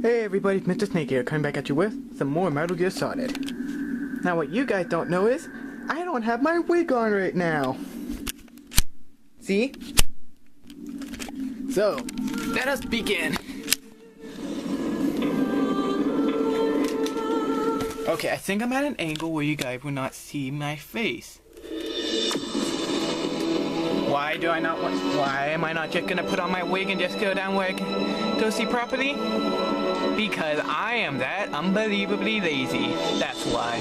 Hey everybody, it's Mr. Snake here, coming back at you with some more Metal Gear Solid. Now what you guys don't know is, I don't have my wig on right now. See? So, let us begin. Okay, I think I'm at an angle where you guys will not see my face. Why am I not just gonna put on my wig and just go down where I can go see properly? Because I am that unbelievably lazy. That's why.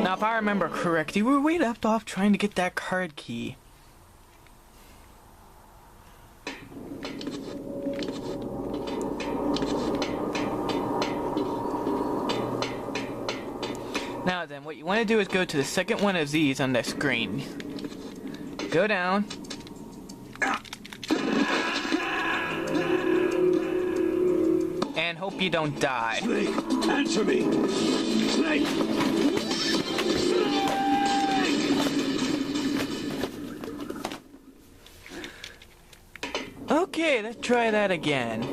Now if I remember correctly, we left off trying to get that card key. Now then, what you want to do is go to the second one of these on the screen. Go down. And hope you don't die. Snake, answer me! Snake! Okay, let's try that again.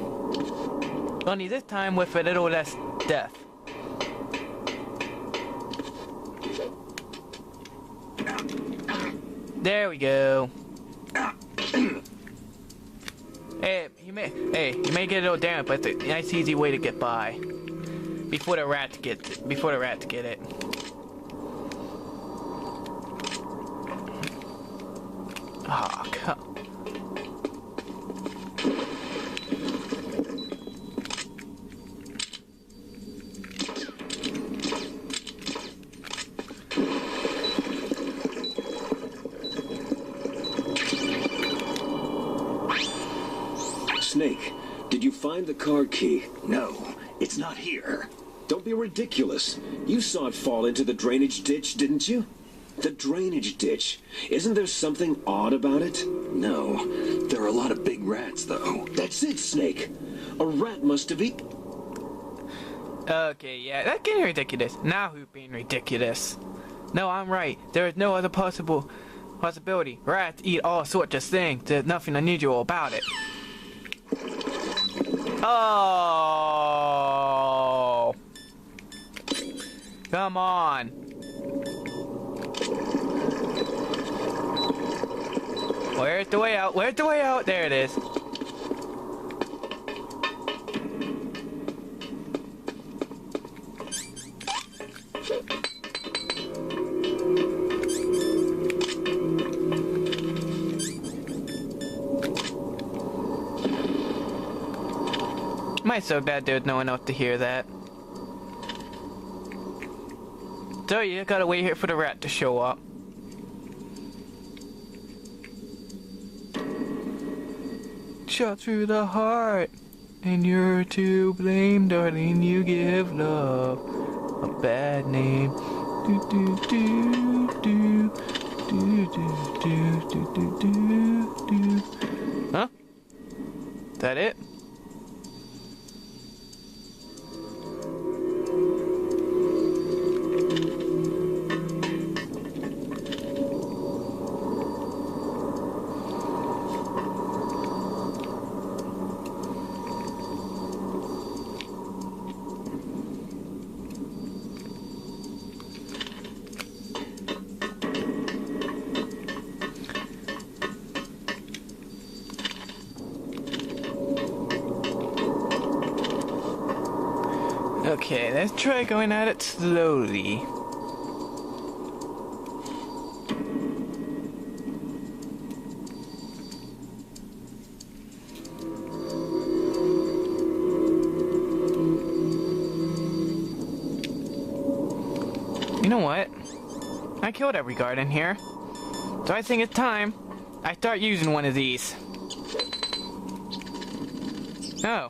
Only this time with a little less death. There we go. Hey, you may get a little damage, but it's a nice easy way to get by. Before the rats get it. Oh, come. Snake, did you find the card key? No, it's not here. Don't be ridiculous. You saw it fall into the drainage ditch, didn't you? The drainage ditch. Isn't there something odd about it? No. There are a lot of big rats, though. That's it, Snake. A rat must have eaten... Okay, yeah, that's getting ridiculous. Now who's being ridiculous? No, I'm right. There is no other possibility. Rats eat all sorts of things. There's nothing unusual about it. Oh! Come on. Where's the way out? Where's the way out? There it is. Might so bad there's no one else to hear that. So you gotta wait here for the rat to show up. Shot through the heart, and you're to blame, darling. You give love a bad name. Do do do do do do do do do do. Huh? Is that it? Okay, let's try going at it slowly. You know what? I killed every guard in here. So I think it's time I start using one of these. Oh.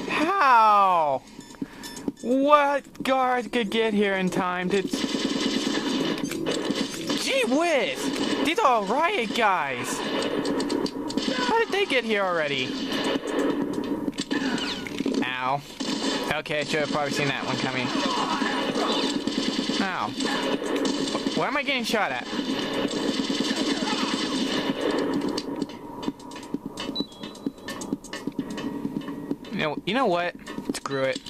How? What guard could get here in time to... Gee whiz! These are riot guys! How did they get here already? Ow. Okay, I should have probably seen that one coming. Ow. Where am I getting shot at? You know what? Screw it.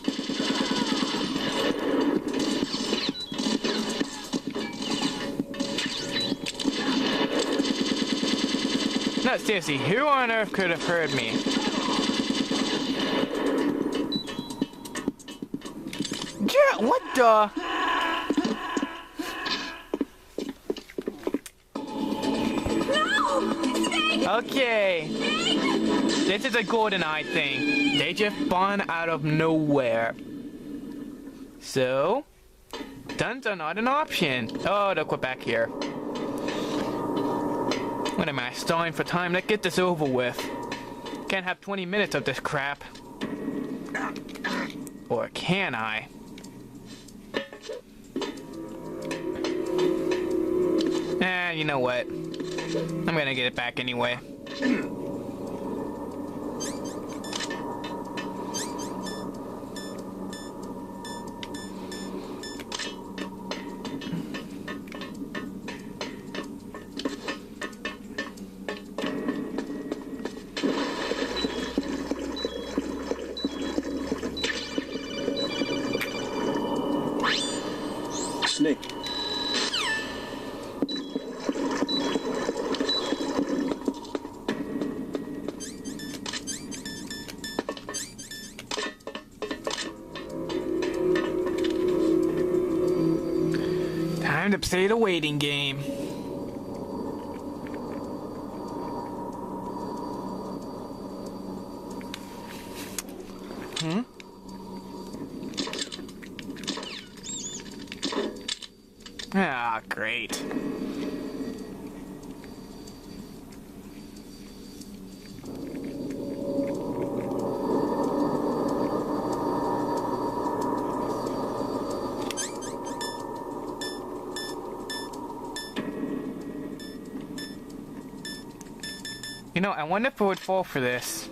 No, seriously, who on earth could have heard me? Yeah, what the? No! Okay. This is a GoldenEye thing. They just spawn out of nowhere. So, guns are not an option. Oh, they'll quit back here. What am I, stalling for time? Let's get this over with. Can't have 20 minutes of this crap. Or can I? You know what? I'm gonna get it back anyway. Snake. Time to play the waiting game. Ah, great. You know, I wonder if it would fall for this.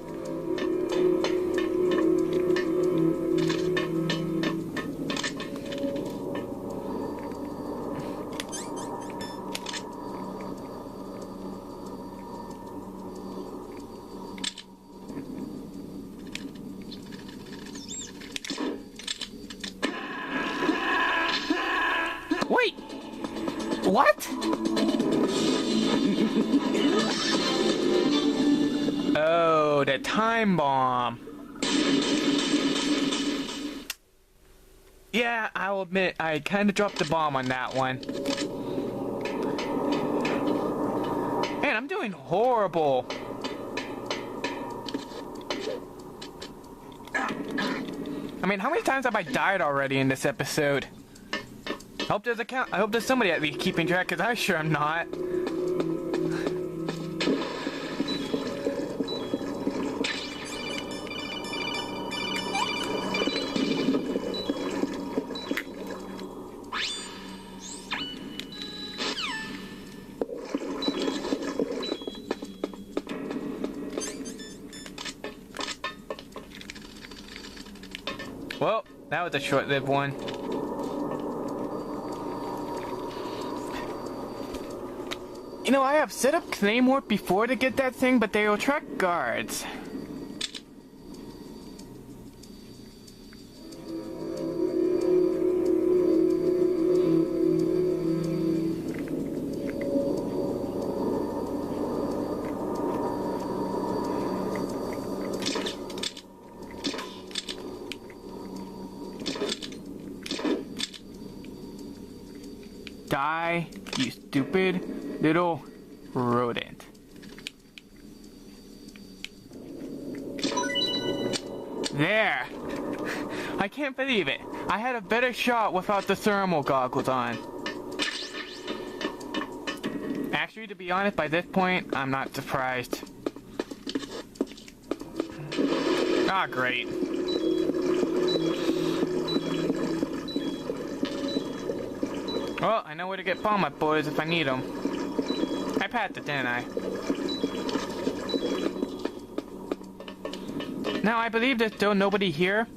Wait! What? Oh, the time bomb. Yeah, I'll admit, I kind of dropped the bomb on that one. Man, I'm doing horrible. I mean, how many times have I died already in this episode? I hope there's somebody at least keeping track, because I sure am not. Well, that was a short-lived one. You know, I have set up Claymore before to get that thing, but they will attract guards. Die, you stupid little rodent. There! I can't believe it. I had a better shot without the thermal goggles on. Actually, to be honest, by this point, I'm not surprised. Ah, great. Well, I know where to get Palm Up boys if I need them. I passed it, didn't I? Now, I believe there's still nobody here.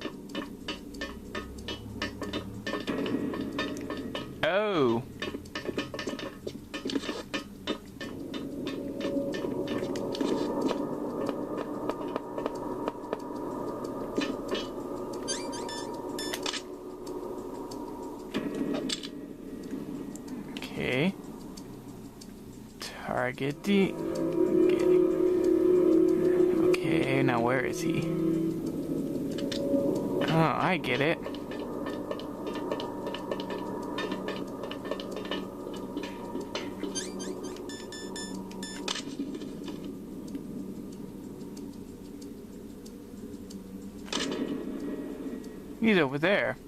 Oh. Okay. Target the... Okay, now where is he? Oh, I get it. He's over there.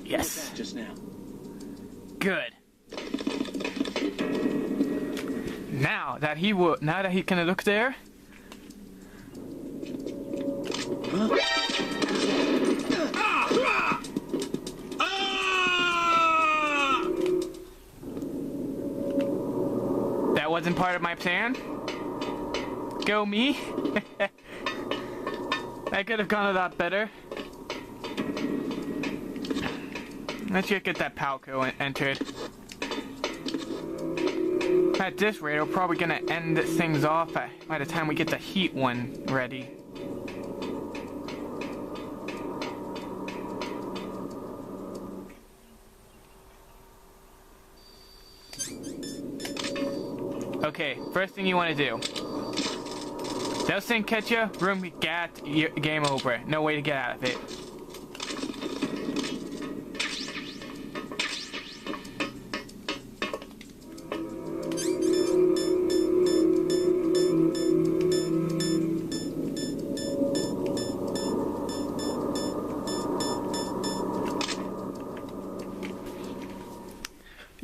Yes. Just now. Good. Now that he can look there. That wasn't part of my plan. Go me. That could have gone a lot better. Let's just get that Palco entered. At this rate, we're probably gonna end things off by the time we get the heat one ready. Okay, first thing you want to do. Those things catch you, room gas, game over. No way to get out of it.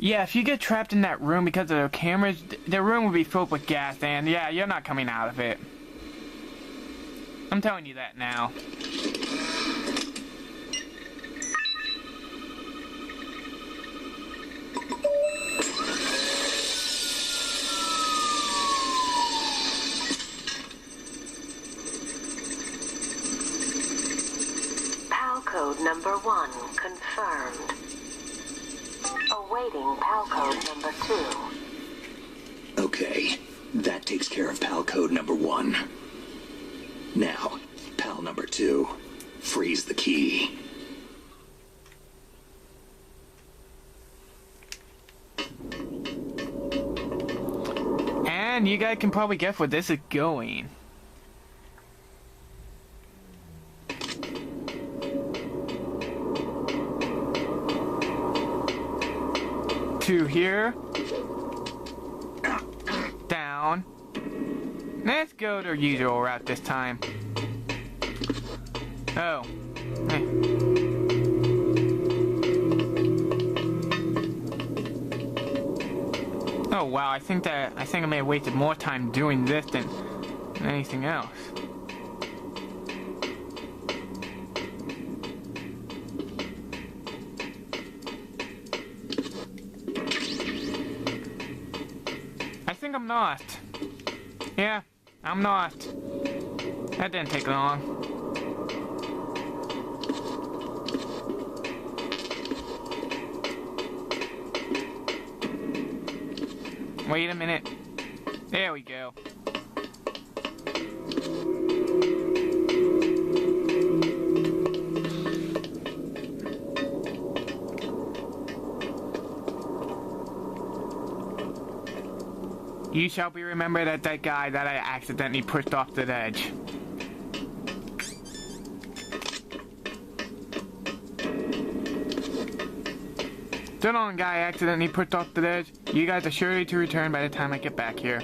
Yeah, if you get trapped in that room because of the cameras, the room will be filled with gas, and yeah, you're not coming out of it. I'm telling you that now. PAL code number 1 confirmed. Awaiting PAL code number 2. Okay, that takes care of PAL code number 1. Now, PAL number 2. Freeze the key. And you guys can probably guess where this is going. To here. Down. Let's go the usual route this time. Oh. Oh wow, I think I may have wasted more time doing this than anything else. I think I'm not. Yeah, I'm not. That didn't take long. Wait a minute. There we go. You shall be remembered as that guy that I accidentally pushed off the ledge. So long, guy I accidentally pushed off the ledge. You guys are sure to return by the time I get back here.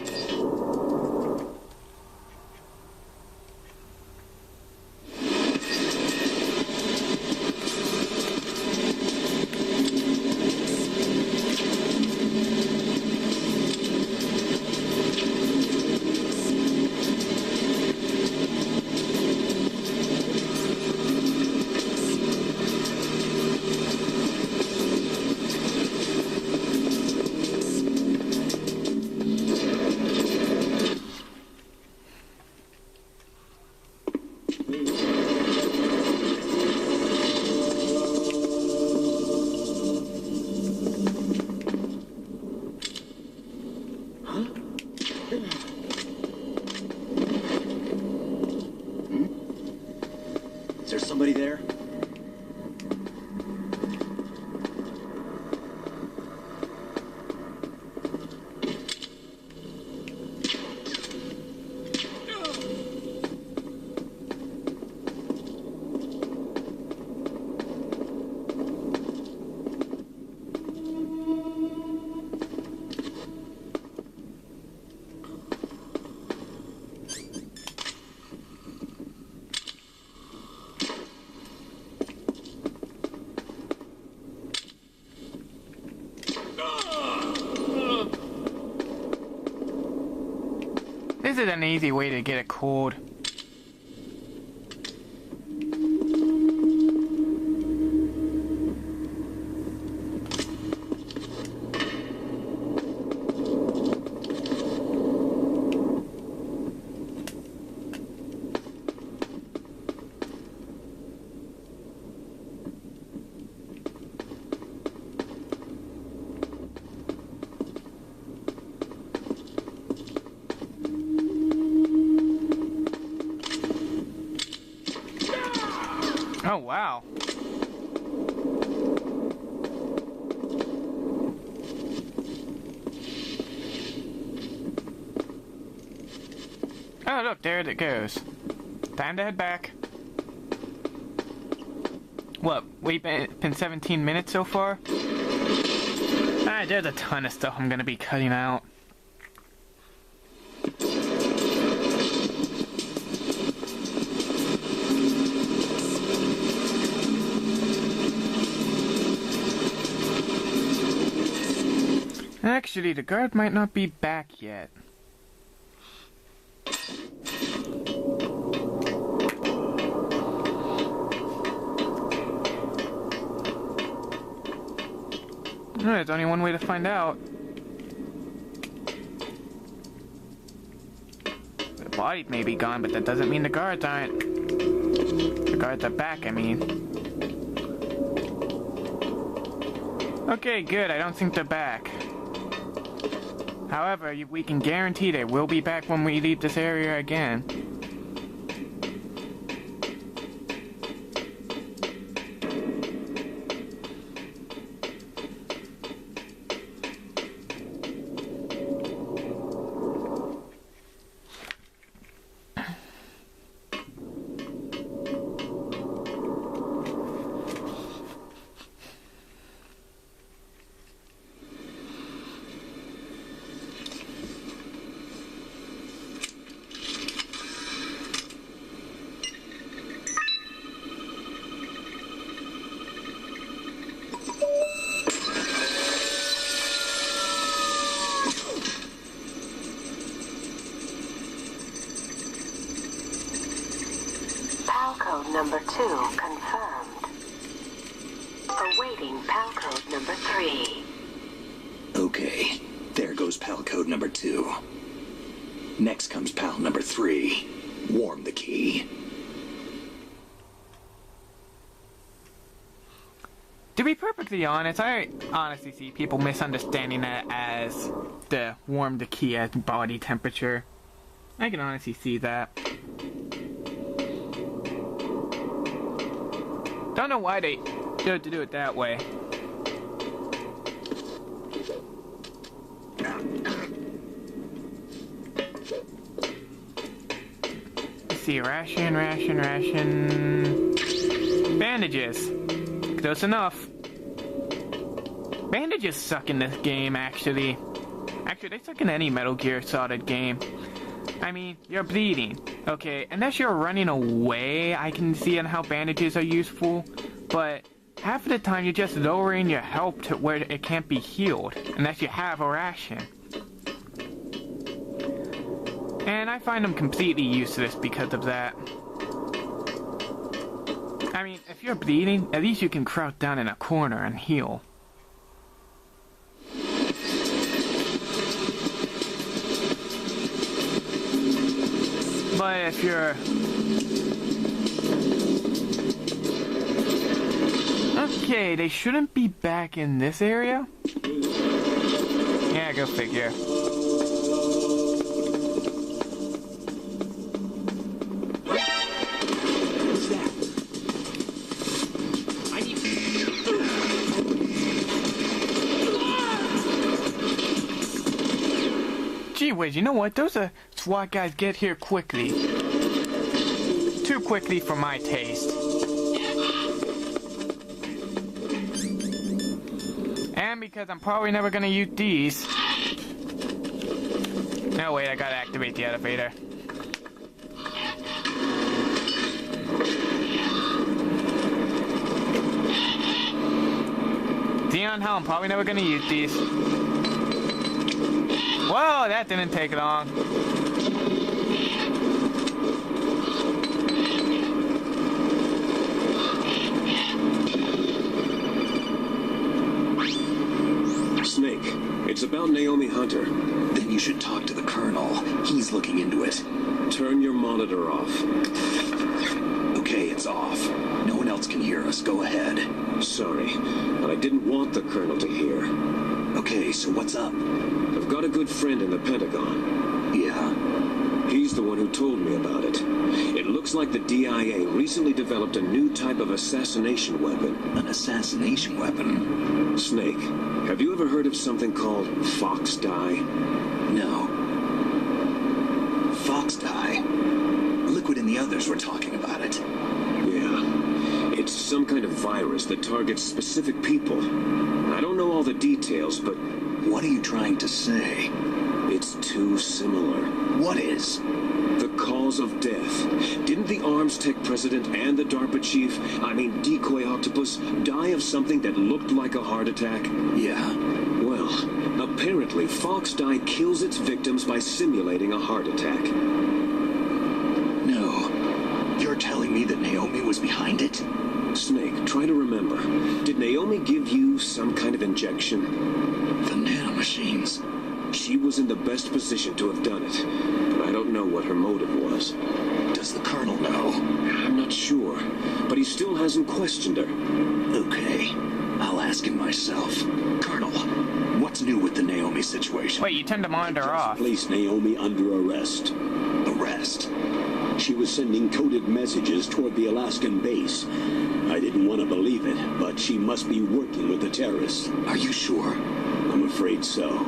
Is there somebody there? This is an easy way to get a cold. Oh, wow. Oh, look, there it goes. Time to head back. What, we've been 17 minutes so far? Alright, there's a ton of stuff I'm gonna be cutting out. Actually, the guard might not be back yet. There's only one way to find out. The body may be gone, but that doesn't mean the guards aren't. The guards are back, I mean. Okay, good, I don't think they're back. However, we can guarantee they will be back when we leave this area again. Code number 2 confirmed. Awaiting PAL code number 3. Okay, there goes PAL code number 2. Next comes PAL number 3. Warm the key. To be perfectly honest, I honestly see people misunderstanding that as the warm the key as body temperature. I can honestly see that. Don't know why they chose to do it that way. see. Ration. Bandages. Close enough. Bandages suck in this game, actually. Actually, they suck in any Metal Gear Solid game. I mean, you're bleeding. Okay, unless you're running away, I can see on how bandages are useful. But half of the time, you're just lowering your health to where it can't be healed. Unless you have a ration. And I find them completely useless because of that. I mean, if you're bleeding, at least you can crouch down in a corner and heal. But if you're... Okay, they shouldn't be back in this area? Yeah, go figure. Gee whiz, you know what? Those SWAT guys get here quickly. Too quickly for my taste. And because I'm probably never gonna use these. No, wait, I gotta activate the elevator. Dion Helm, probably never gonna use these. Whoa, that didn't take long. Snake, it's about Naomi Hunter. Then you should talk to the Colonel. He's looking into it. Turn your monitor off. Okay, it's off. No one else can hear us. Go ahead. Sorry, but I didn't want the Colonel to hear. Okay, so what's up? I've got a good friend in the Pentagon. Yeah? He's the one who told me about it. It looks like the DIA recently developed a new type of assassination weapon. An assassination weapon? Snake, have you ever heard of something called Fox Dye? No. Fox Dye? Liquid and the others were talking about it. Yeah. It's some kind of virus that targets specific people. I don't know all the details, but... What are you trying to say? It's too similar. What is? The cause of death. Didn't the Arms Tech president and the DARPA chief, Decoy Octopus, die of something that looked like a heart attack? Yeah. Well, apparently Fox Dye kills its victims by simulating a heart attack. No. You're telling me that Naomi was behind it? Snake, try to remember. Did Naomi give you some kind of injection? The nanomachines. She was in the best position to have done it, but I don't know what her motive was. Does the Colonel know? I'm not sure, but he still hasn't questioned her. Okay, I'll ask him myself. Colonel, what's new with the Naomi situation? Wait, you turned the monitor off. Placed Naomi under arrest. Arrest? She was sending coded messages toward the Alaskan base. I didn't want to believe it, but she must be working with the terrorists. Are you sure? I'm afraid so.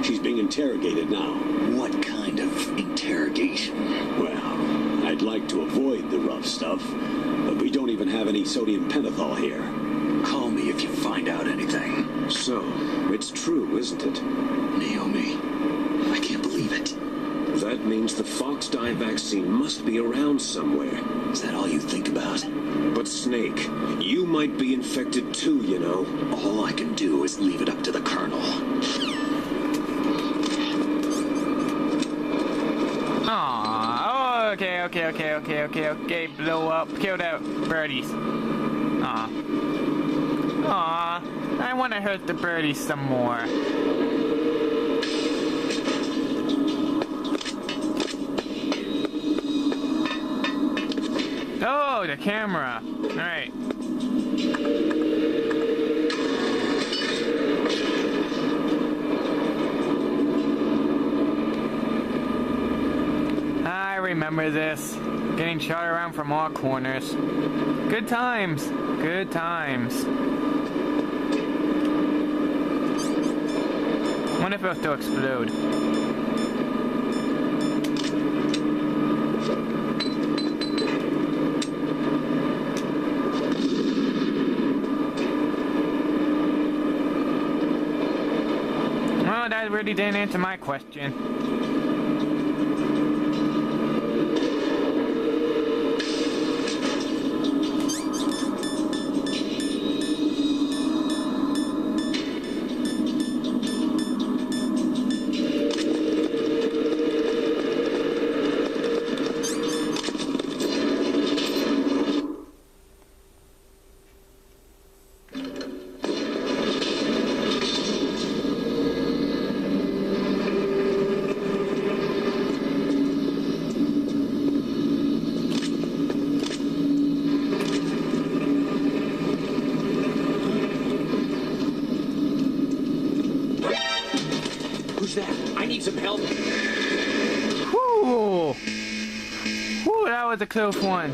She's being interrogated now. What kind of interrogation? Well, I'd like to avoid the rough stuff, but we don't even have any sodium pentothal here. Call me if you find out anything. So, it's true, isn't it? Naomi, I can't believe it. That means the Fox Dye vaccine must be around somewhere. Is that all you think about? But Snake, you might be infected too, you know. All I can do is leave it up to the Colonel. Aww, okay, blow up, killed out birdies. Aw. Aw, I want to hurt the birdies some more. Oh, the camera. Alright. I remember this. Getting shot around from all corners. Good times. Good times. Wonder if it'll still explode. Well, that really didn't answer my question. Who's that? I need some help. Whew! Whew, that was a close one.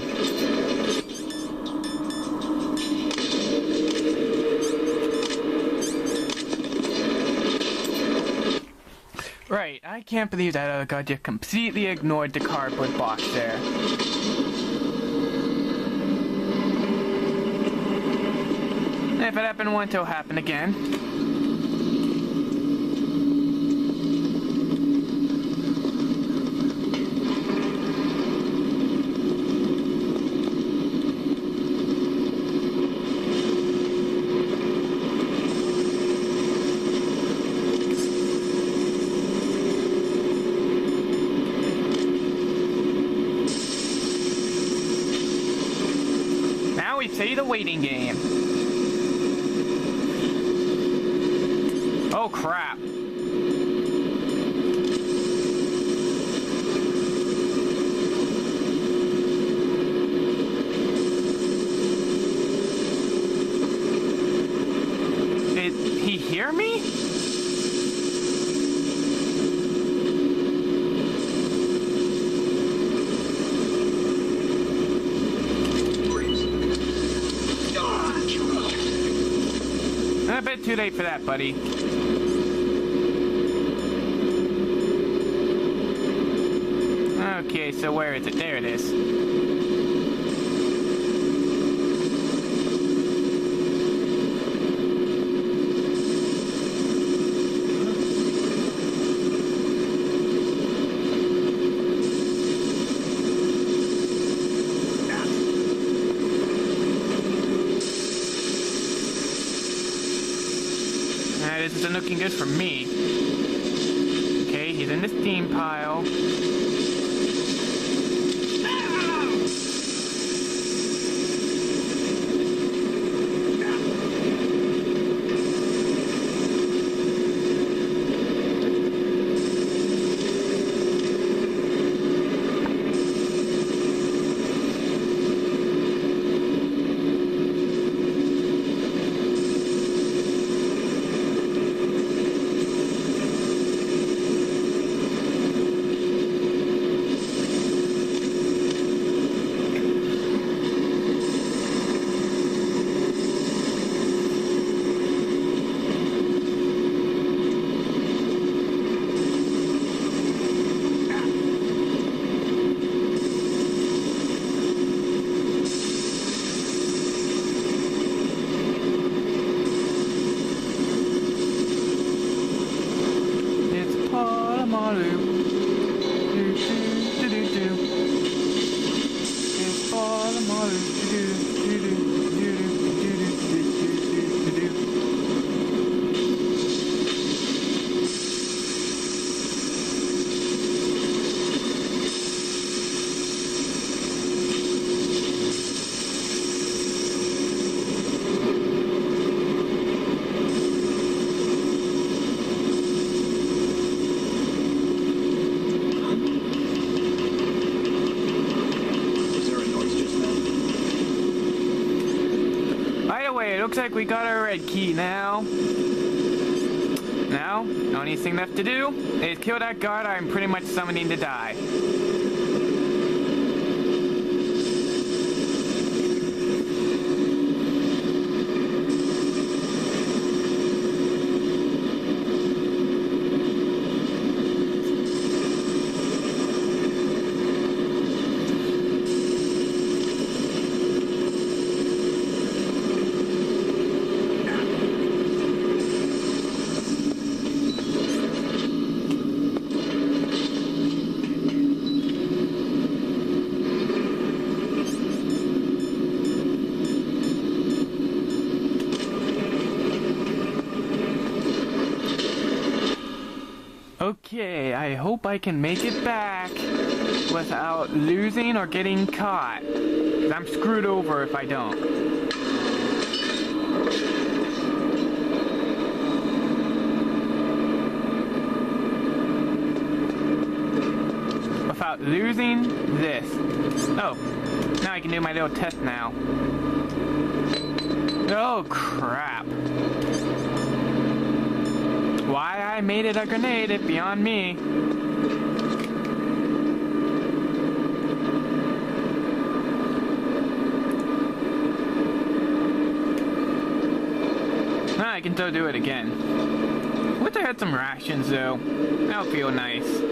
Right, I can't believe that other guy just completely ignored the cardboard box there. If it happened once, it'll happen again. Now we play the waiting game. Oh crap. Did he hear me? A bit too late for that, buddy. Okay, so where is it? There it is. This isn't looking good for me. Okay, he's in the steam pile. Looks like we got our red key now. Now, the only thing left to do is kill that guard I'm pretty much summoning to die. Okay, I hope I can make it back without losing or getting caught. 'Cause I'm screwed over if I don't. Without losing this. Oh, now I can do my little test now. Oh, crap. Why I made it a grenade is beyond me. I can still do it again. Wish I had some rations though. That would feel nice.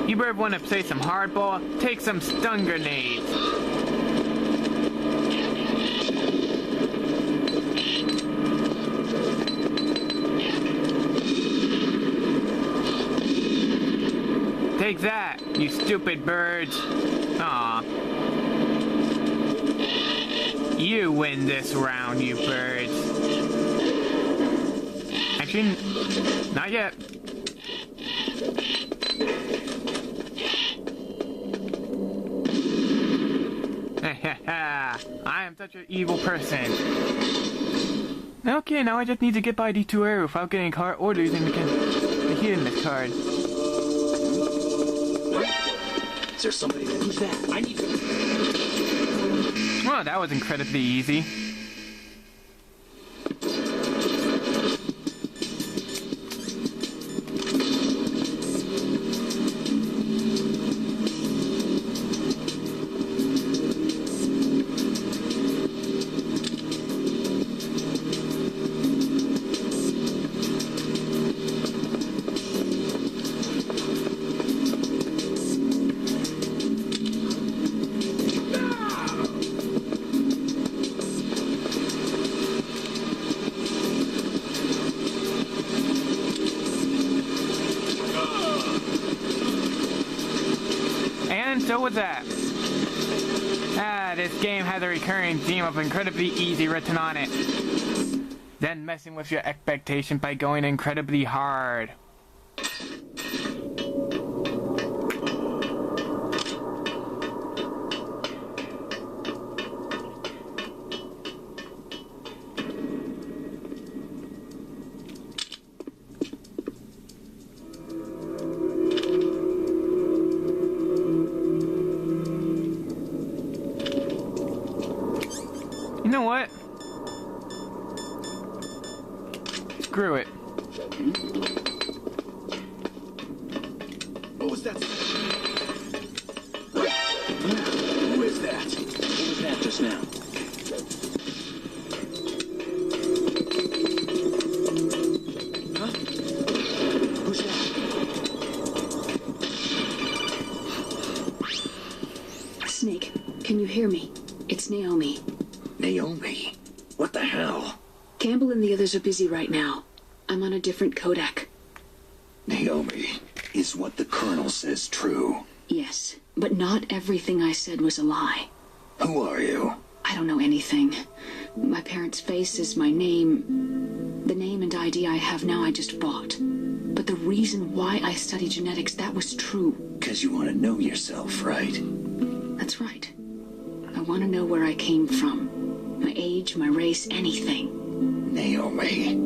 You better want to play some hardball, take some stun grenades. Take that, you stupid birds. Aw. You win this round, you birds. Actually, not yet. I am such an evil person. Okay, now I just need to get by these two areas without getting caught or losing the hidden card. Is there somebody there? Who's that? I need to... Well, that was incredibly easy. And so was that. This game has a recurring theme of incredibly easy written on it. Then messing with your expectations by going incredibly hard. You know what? Screw it. What was that? Who is that? What was that just now? Huh? Who's that? Snake, can you hear me? It's Naomi. Naomi? What the hell? Campbell and the others are busy right now. I'm on a different codec. Naomi, is what the Colonel says true? Yes, but not everything I said was a lie. Who are you? I don't know anything. My parents' face is my name. The name and ID I have now I just bought. But the reason why I study genetics, that was true. 'Cause you want to know yourself, right? That's right. I want to know where I came from. My age, my race, anything. Naomi.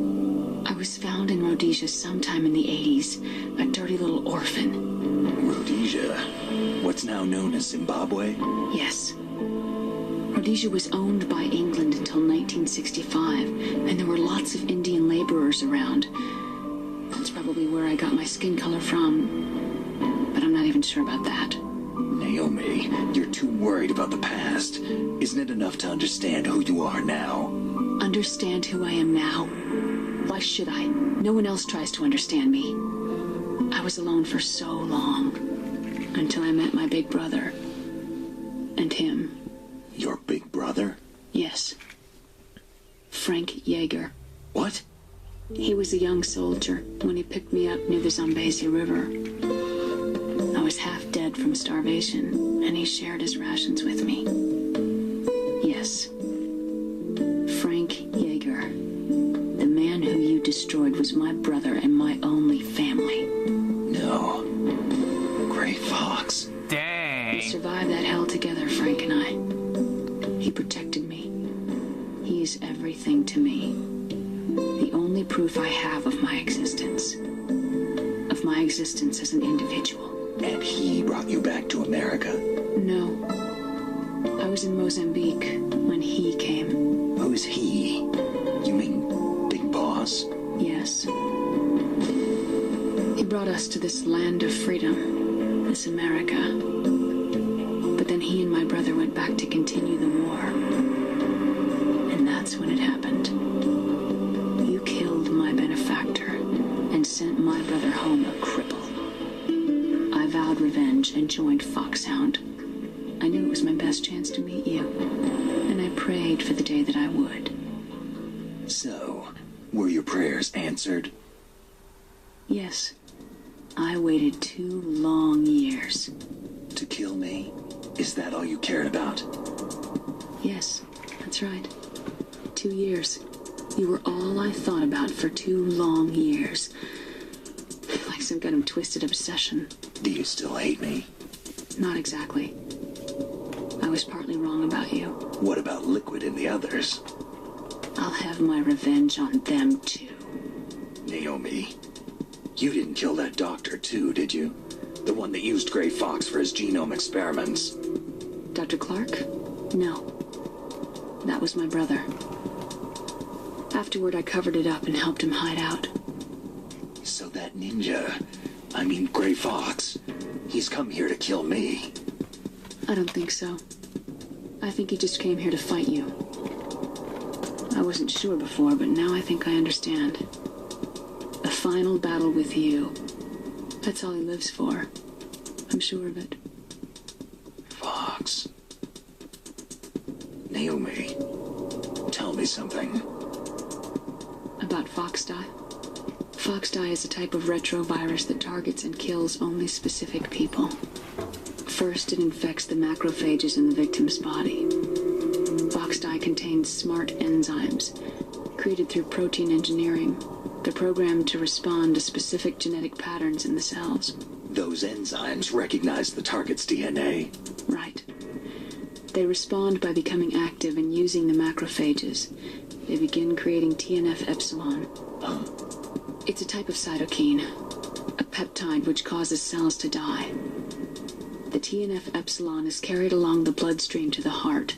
I was found in Rhodesia sometime in the 80s, a dirty little orphan. Rhodesia? What's now known as Zimbabwe? Yes. Rhodesia was owned by England until 1965, and there were lots of Indian laborers around. That's probably where I got my skin color from, but I'm not even sure about that. Naomi, you're too worried about the past. Isn't it enough to understand who you are now? Understand who I am now? Why should I? No one else tries to understand me. I was alone for so long, until I met my big brother. Frank Yeager. What? He was a young soldier when he picked me up near the Zambezi River. I was half dead from starvation, and he shared his rations with me. Yes. Frank Yeager. The man who you destroyed was my brother and my only family. No. Gray Fox. We Dang. survived that hell together, Frank and I. He protected me. He is everything to me. The only proof I have of my existence. Of my existence as an individual. And he brought you back to America. No. I was in Mozambique when he came. Who's he? You mean Big Boss? Yes. He brought us to this land of freedom, this America. But then he and my brother went back to continue the war. And that's when it happened. You killed my benefactor and sent my brother home a cripple. I vowed revenge and joined Foxhound. I knew it was my best chance to meet you, and I prayed for the day that I would. So, were your prayers answered? Yes. I waited 2 long years. To kill me? Is that all you cared about? Yes, that's right. 2 years. You were all I thought about for 2 long years. Like some kind of twisted obsession. Do you still hate me? Not exactly. I was partly wrong about you. What about Liquid and the others? I'll have my revenge on them, too. Naomi, you didn't kill that doctor too, did you? The one that used Gray Fox for his genome experiments. Dr. Clark? No. That was my brother. Afterward, I covered it up and helped him hide out. So that ninja, I mean Gray Fox, he's come here to kill me. I don't think so. I think he just came here to fight you. I wasn't sure before, but now I think I understand. A final battle with you. That's all he lives for. I'm sure of it. Fox. Naomi, tell me something. About Foxdie? Foxdie is a type of retrovirus that targets and kills only specific people. First, it infects the macrophages in the victim's body. Foxdie contains smart enzymes, created through protein engineering. They're programmed to respond to specific genetic patterns in the cells. Those enzymes recognize the target's DNA. Right. They respond by becoming active and using the macrophages. They begin creating TNF-epsilon. Huh? It's a type of cytokine, a peptide which causes cells to die. The TNF-epsilon is carried along the bloodstream to the heart,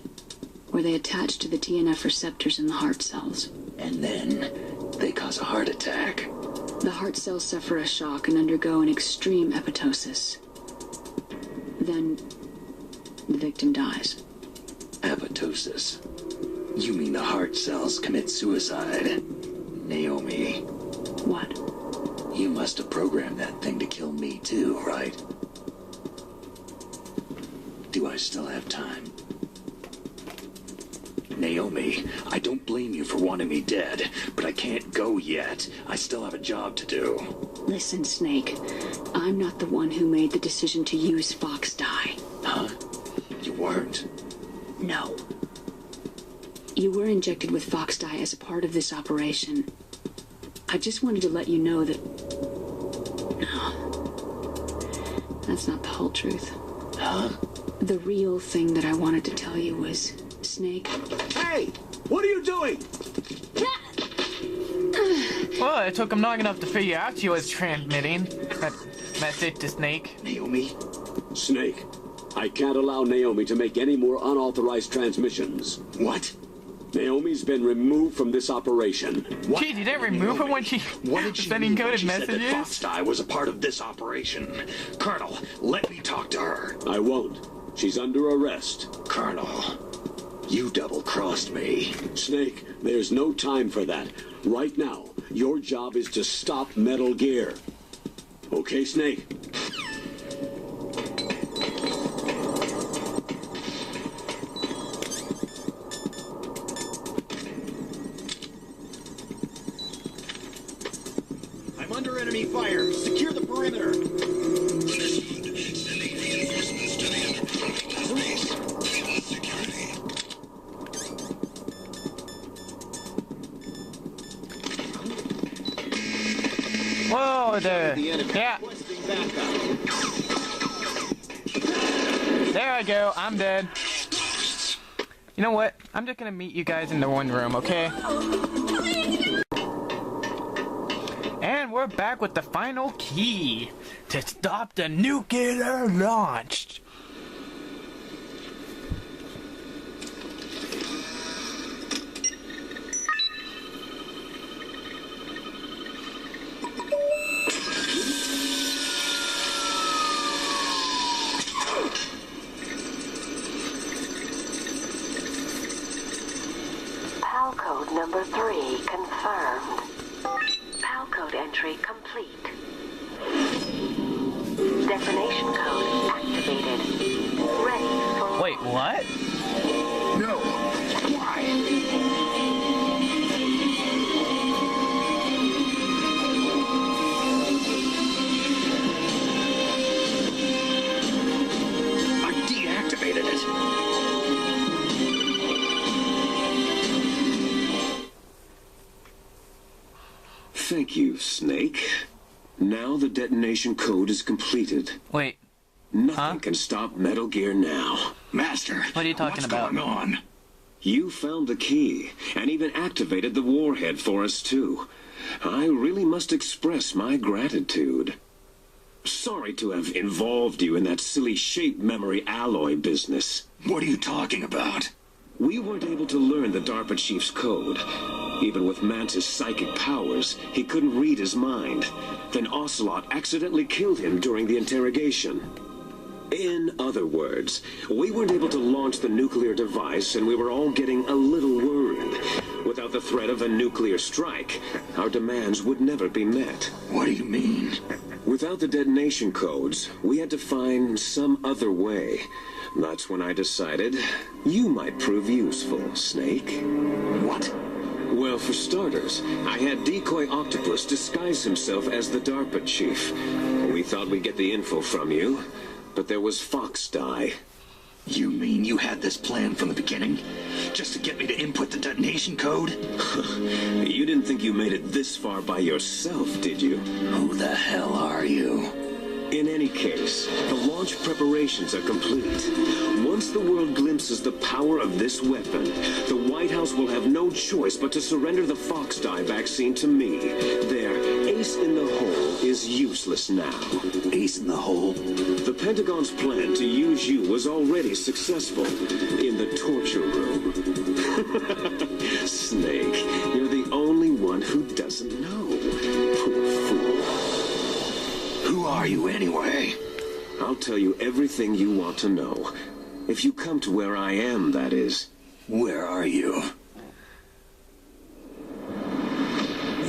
where they attach to the TNF receptors in the heart cells. And then they cause a heart attack. The heart cells suffer a shock and undergo an extreme apoptosis. Then, the victim dies. Apoptosis. You mean the heart cells commit suicide? Naomi, What? you must have programmed that thing to kill me too, right? Do I still have time? Naomi, I don't blame you for wanting me dead, but I can't go yet. I still have a job to do. Listen, Snake. I'm not the one who made the decision to use Foxdie. Huh? You weren't? No. You were injected with Foxdie as a part of this operation. I just wanted to let you know that... No. That's not the whole truth. Huh? The real thing that I wanted to tell you was, Snake... Hey! What are you doing? Well, it took him long enough to figure out she was transmitting that message to Snake. Naomi? Snake, I can't allow Naomi to make any more unauthorized transmissions. What? Naomi's been removed from this operation. What? Gee, you didn't remove her when she What did was she sending mean when coded she said that messages? Foxdie was a part of this operation? Colonel, let me talk to her. I won't. She's under arrest. Colonel, you double-crossed me. Snake, there's no time for that. Right now, your job is to stop Metal Gear. Okay, Snake? enemy fire. Secure the perimeter. Whoa there. The enemy Yeah. requesting backup. There I go. I'm dead. You know what? I'm just gonna meet you guys in the one room, okay? And we're back with the final key to stop the nuclear launch. PAL code number 3 confirmed. PAL code entry complete. Detonation code activated. Ready for... Wait, what? No. Why? I deactivated it. Thank you, Snake. Now the detonation code is completed. Wait, Nothing can stop Metal Gear now. Master, What are you talking what's about? going on? You found the key, and even activated the warhead for us, too. I really must express my gratitude. Sorry to have involved you in that silly shape memory alloy business. What are you talking about? We weren't able to learn the DARPA chief's code. Even with Mantis' psychic powers, he couldn't read his mind. Then Ocelot accidentally killed him during the interrogation. In other words, we weren't able to launch the nuclear device, and we were all getting a little worried. Without the threat of a nuclear strike, our demands would never be met. What do you mean? Without the detonation codes, we had to find some other way. That's when I decided you might prove useful, Snake. What? Well, for starters, I had Decoy Octopus disguise himself as the DARPA chief. We thought we'd get the info from you, but there was Fox Die. You mean you had this plan from the beginning? Just to get me to input the detonation code? You didn't think you made it this far by yourself, did you? Who the hell are you? In any case, the launch preparations are complete. Once the world glimpses the power of this weapon, the White House will have no choice but to surrender the Fox Die vaccine to me. Their ace in the hole is useless now. Ace in the hole? The Pentagon's plan to use you was already successful in the torture room. Snake, you're the only one who doesn't know. Poor fool. Who are you anyway? I'll tell you everything you want to know. If you come to where I am, that is. Where are you?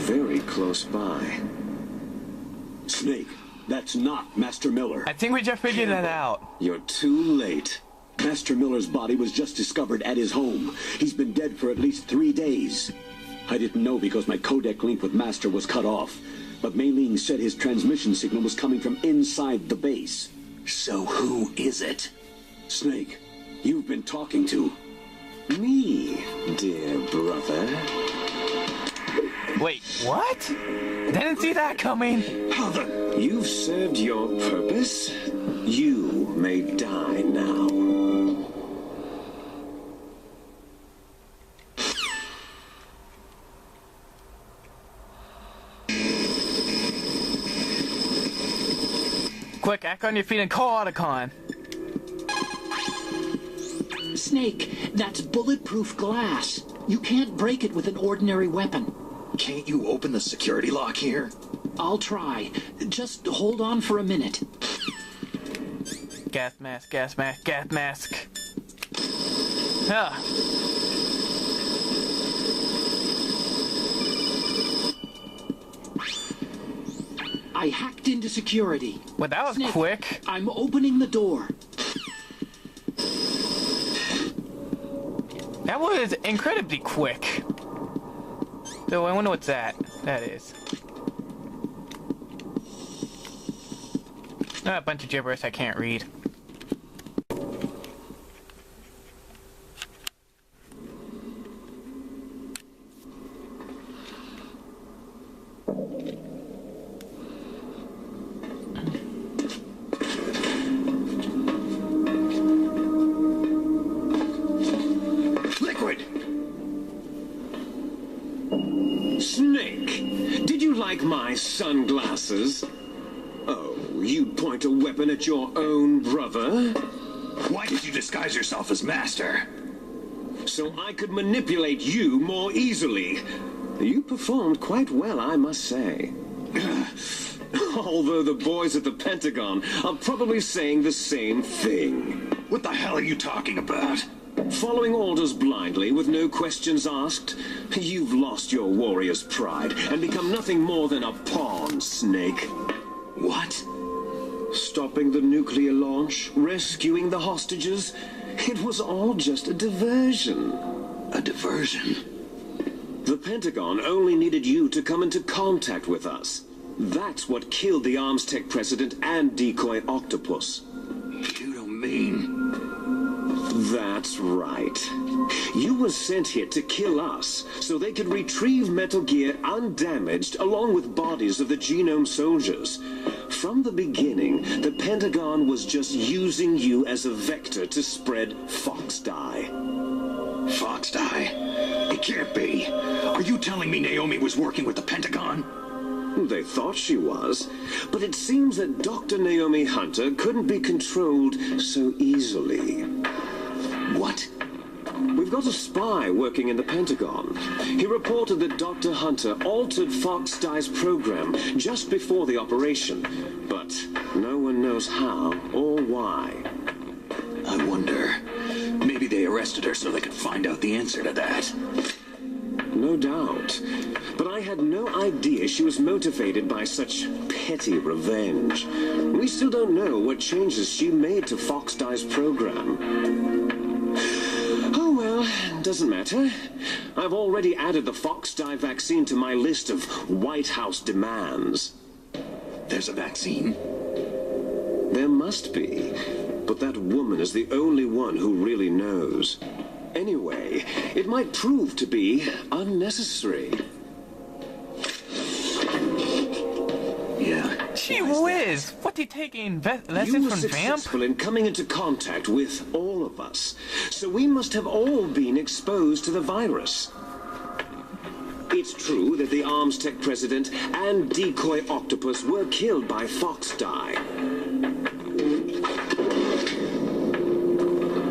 Very close by. Snake, that's not Master Miller. I think we just figured that out. You're too late. Master Miller's body was just discovered at his home. He's been dead for at least 3 days. I didn't know because my codec link with Master was cut off. But Mei Ling said his transmission signal was coming from inside the base. So who is it? Snake, you've been talking to... Me, dear brother. Wait, what? Didn't see that coming. How the... You've served your purpose. You may die now. Quick, act on your feet and call Otacon. Snake, that's bulletproof glass. You can't break it with an ordinary weapon. Can't you open the security lock here? I'll try. Just hold on for a minute. Gas mask, gas mask, gas mask. Ah. I hacked into security. Well, that was Snake, quick. I'm opening the door. That was incredibly quick. So I wonder what's that is. A bunch of gibberish I can't read. Liquid! Snake, did you like my sunglasses? Oh, you'd point a weapon at your own brother? Why did you disguise yourself as Master? So I could manipulate you more easily. You performed quite well, I must say. Although the boys at the Pentagon are probably saying the same thing. What the hell are you talking about? Following orders blindly with no questions asked, you've lost your warrior's pride and become nothing more than a pawn, Snake. What? Stopping the nuclear launch, rescuing the hostages, it was all just a diversion. A diversion? The Pentagon only needed you to come into contact with us. That's what killed the Arms Tech president and Decoy Octopus. You don't mean... That's right. You were sent here to kill us, so they could retrieve Metal Gear undamaged along with bodies of the Genome soldiers. From the beginning, the Pentagon was just using you as a vector to spread Fox Dye. Fox Dye? It can't be. Are you telling me Naomi was working with the Pentagon? They thought she was, but it seems that Dr. Naomi Hunter couldn't be controlled so easily. What? We've got a spy working in the Pentagon. He reported that Dr. Hunter altered Fox Dye's program just before the operation, but no one knows how or why. I wonder. Maybe they arrested her so they could find out the answer to that. No doubt. But I had no idea she was motivated by such petty revenge. We still don't know what changes she made to Fox Dye's program. Oh well, doesn't matter. I've already added the Fox Dye vaccine to my list of White House demands. There's a vaccine? There must be. But that woman is the only one who really knows. Anyway, it might prove to be unnecessary. Yeah. Gee whiz! What are you taking? You Lessons were from Vamp? successful in coming into contact with all of us, so we must have all been exposed to the virus. It's true that the Arms Tech president and Decoy Octopus were killed by Fox Dye.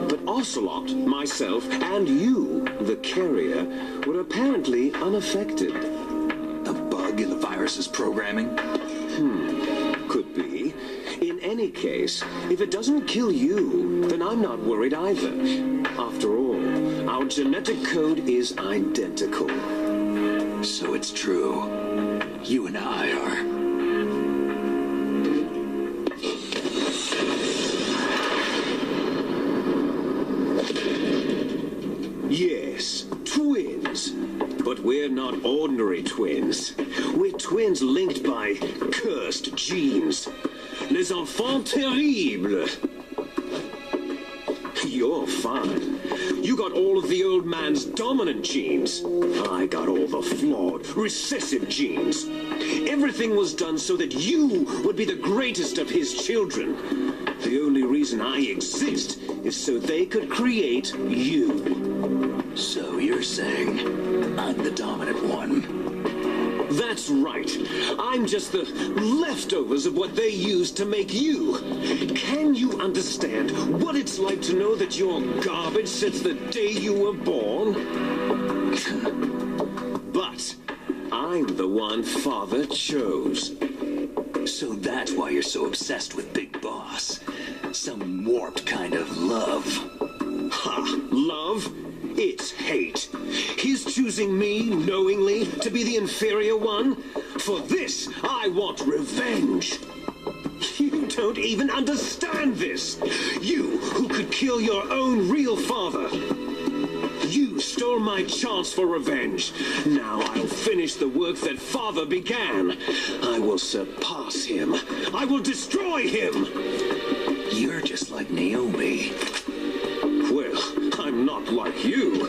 But Ocelot, myself, and you, the carrier, were apparently unaffected. A bug in the virus's programming? Could be. In any case, if it doesn't kill you, then I'm not worried either. After all, our genetic code is identical. So it's true. You and I are... Yes, twins. But we're not ordinary twins. We're twins linked by cursed genes. Les enfants terribles. You're fine. You got all of the old man's dominant genes. I got all the flawed, recessive genes. Everything was done so that you would be the greatest of his children. The only reason I exist is so they could create you. So you're saying I'm the dominant one? That's right. I'm just the leftovers of what they used to make you. Can you understand what it's like to know that you're garbage since the day you were born? But I'm the one Father chose. So that's why you're so obsessed with Big Boss. Some warped kind of love. Ha! Love? It's hate. He's choosing me, knowingly, to be the inferior one. For this, I want revenge. You don't even understand this. You, who could kill your own real father. You stole my chance for revenge. Now I'll finish the work that Father began. I will surpass him. I will destroy him. You're just like Naomi. Well, I'm not like you.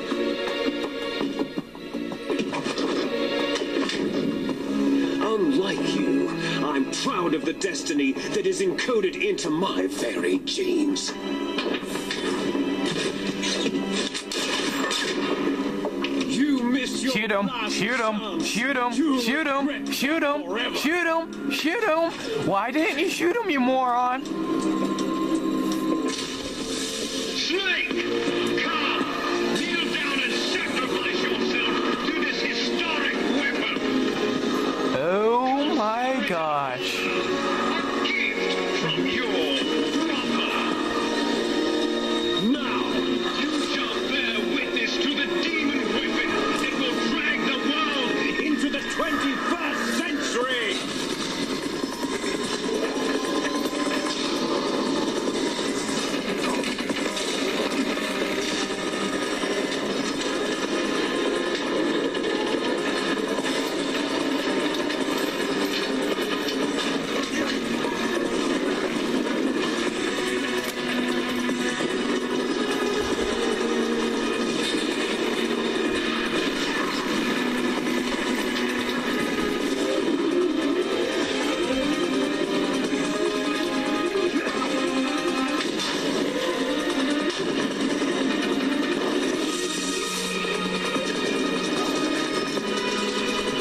Unlike you, I'm proud of the destiny that is encoded into my very genes. You miss your Shoot him, last shoot him, chance. shoot him, You'll shoot him, regret shoot him, forever. shoot him, shoot him. Why didn't you shoot him, you moron? Snake! Come! Kneel down and sacrifice yourself to this historic weapon! Oh my gosh. A gift from your brother! Now, you shall bear witness to the demon weapon that will drag the world Into the 21st century!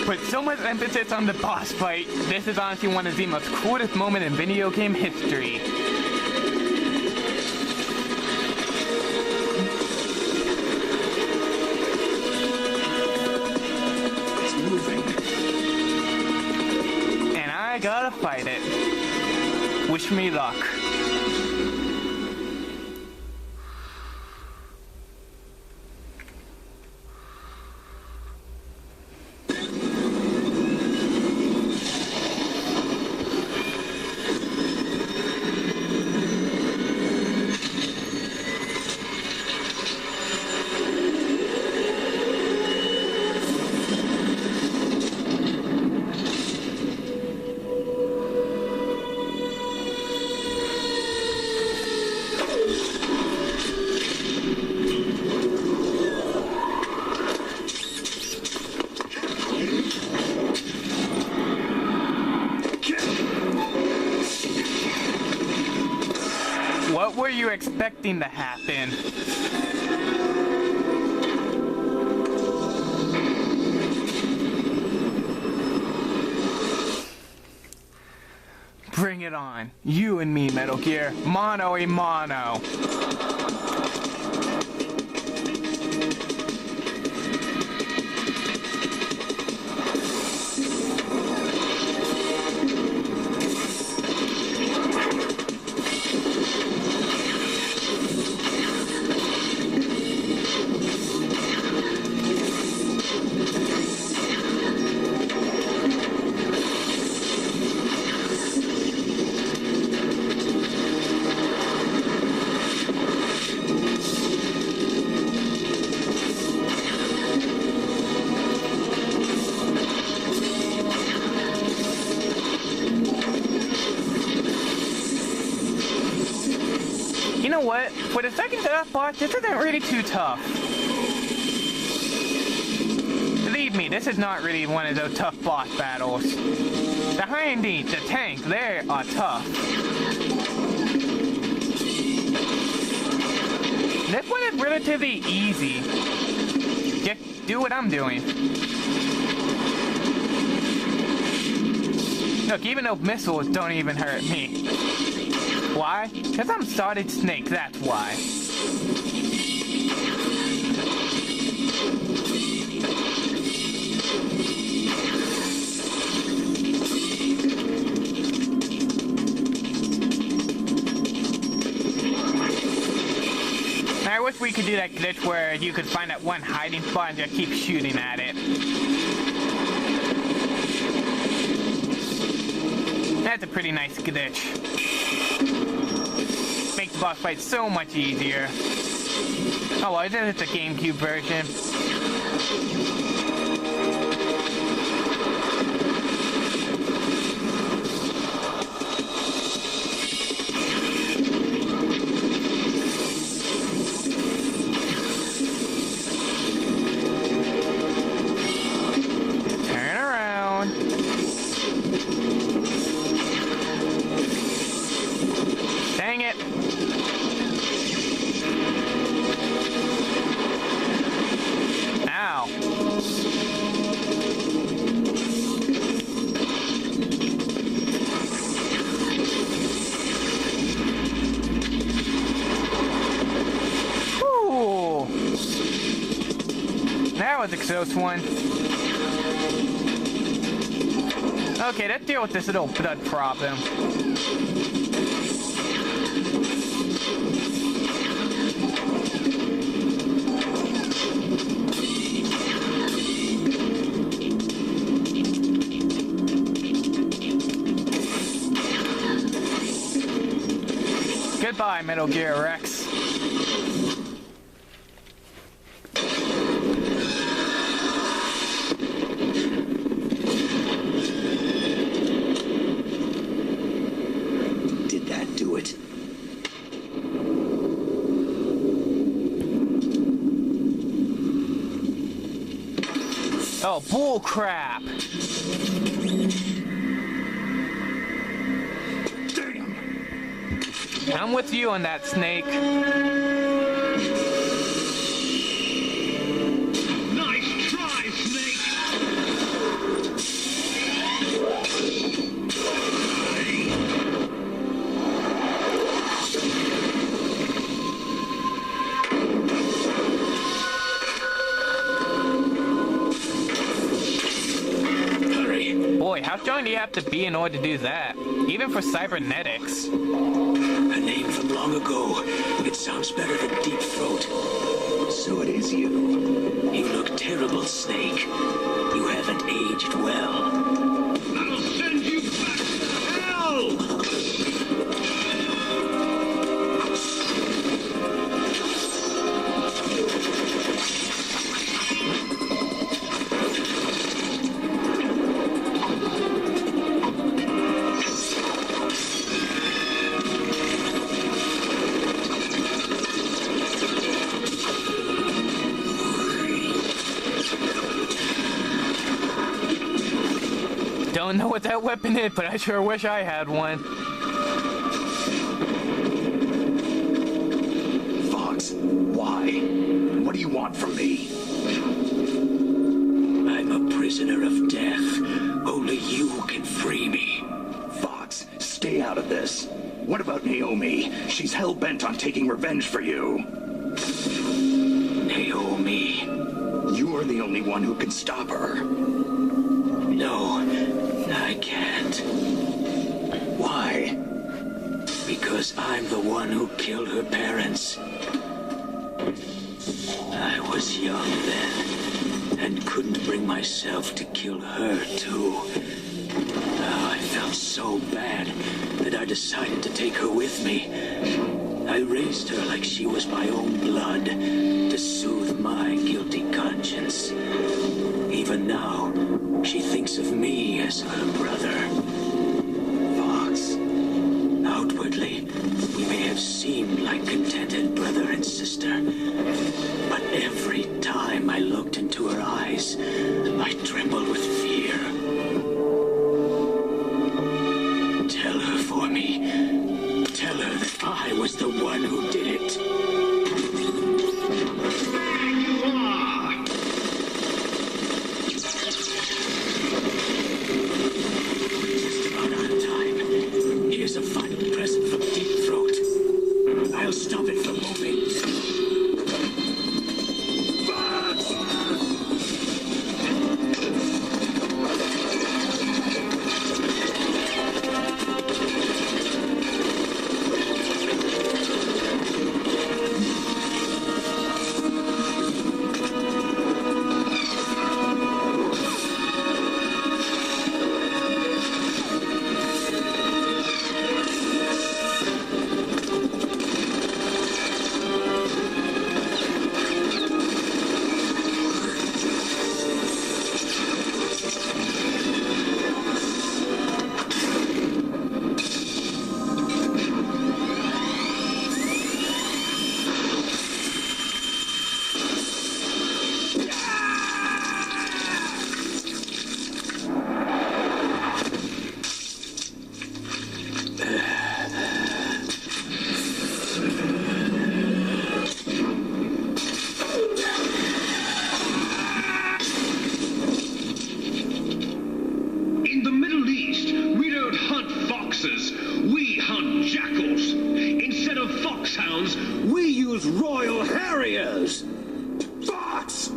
Put so much emphasis on the boss fight. This is honestly one of the most coolest moments in video game history. It's moving. And I gotta fight it. Wish me luck. What were you expecting to happen? Bring it on. You and me, Metal Gear. Mano a mano. You know what? For the second death boss, this isn't really too tough. Believe me, this is not really one of those tough boss battles. The Hindy, the tank, they are tough. This one is relatively easy. Just do what I'm doing. Look, even those missiles don't even hurt me. Why? Because I'm Solid Snake, that's why. I wish we could do that glitch where you could find that one hiding spot and just keep shooting at it. That's a pretty nice glitch. Makes the boss fight so much easier. Oh, I did hit the GameCube version. Turn around. Dang it. Ow. Ooh. That was a close one. Okay, let's deal with this little blood problem. Goodbye, Metal Gear Rex. Did that do it? Oh, bull crap. Damn! I'm with you on that, Snake. Nice try, Snake! Hurry! Boy, how strong do you have to be in order to do that? Even for cybernetics. A name from long ago. It sounds better than Deep Throat. So it is you. You look terrible, Snake. You haven't aged well. I'll send you back to hell! Don't know what that weapon is, but I sure wish I had one. Fox, why? What do you want from me? I'm a prisoner of death. Only you can free me. Fox, stay out of this. What about Naomi? She's hell-bent on taking revenge for you. Naomi. You're the only one who can stop her. No, I can't. Why? Because I'm the one who killed her parents. I was young then, and couldn't bring myself to kill her, too. Oh, I felt so bad that I decided to take her with me. I raised her like she was my own blood, to soothe my guilty conscience. Even now, she thinks of me as her brother. Fox, outwardly, we may have seemed like contented brother and sister, but every time I looked into her eyes, I trembled with fear. Tell her for me. Tell her that I was the one who did it. There you are! Just about on time. Here's a final present from Deep Throat. I'll stop it from moving. Fox! Harriers! Fox!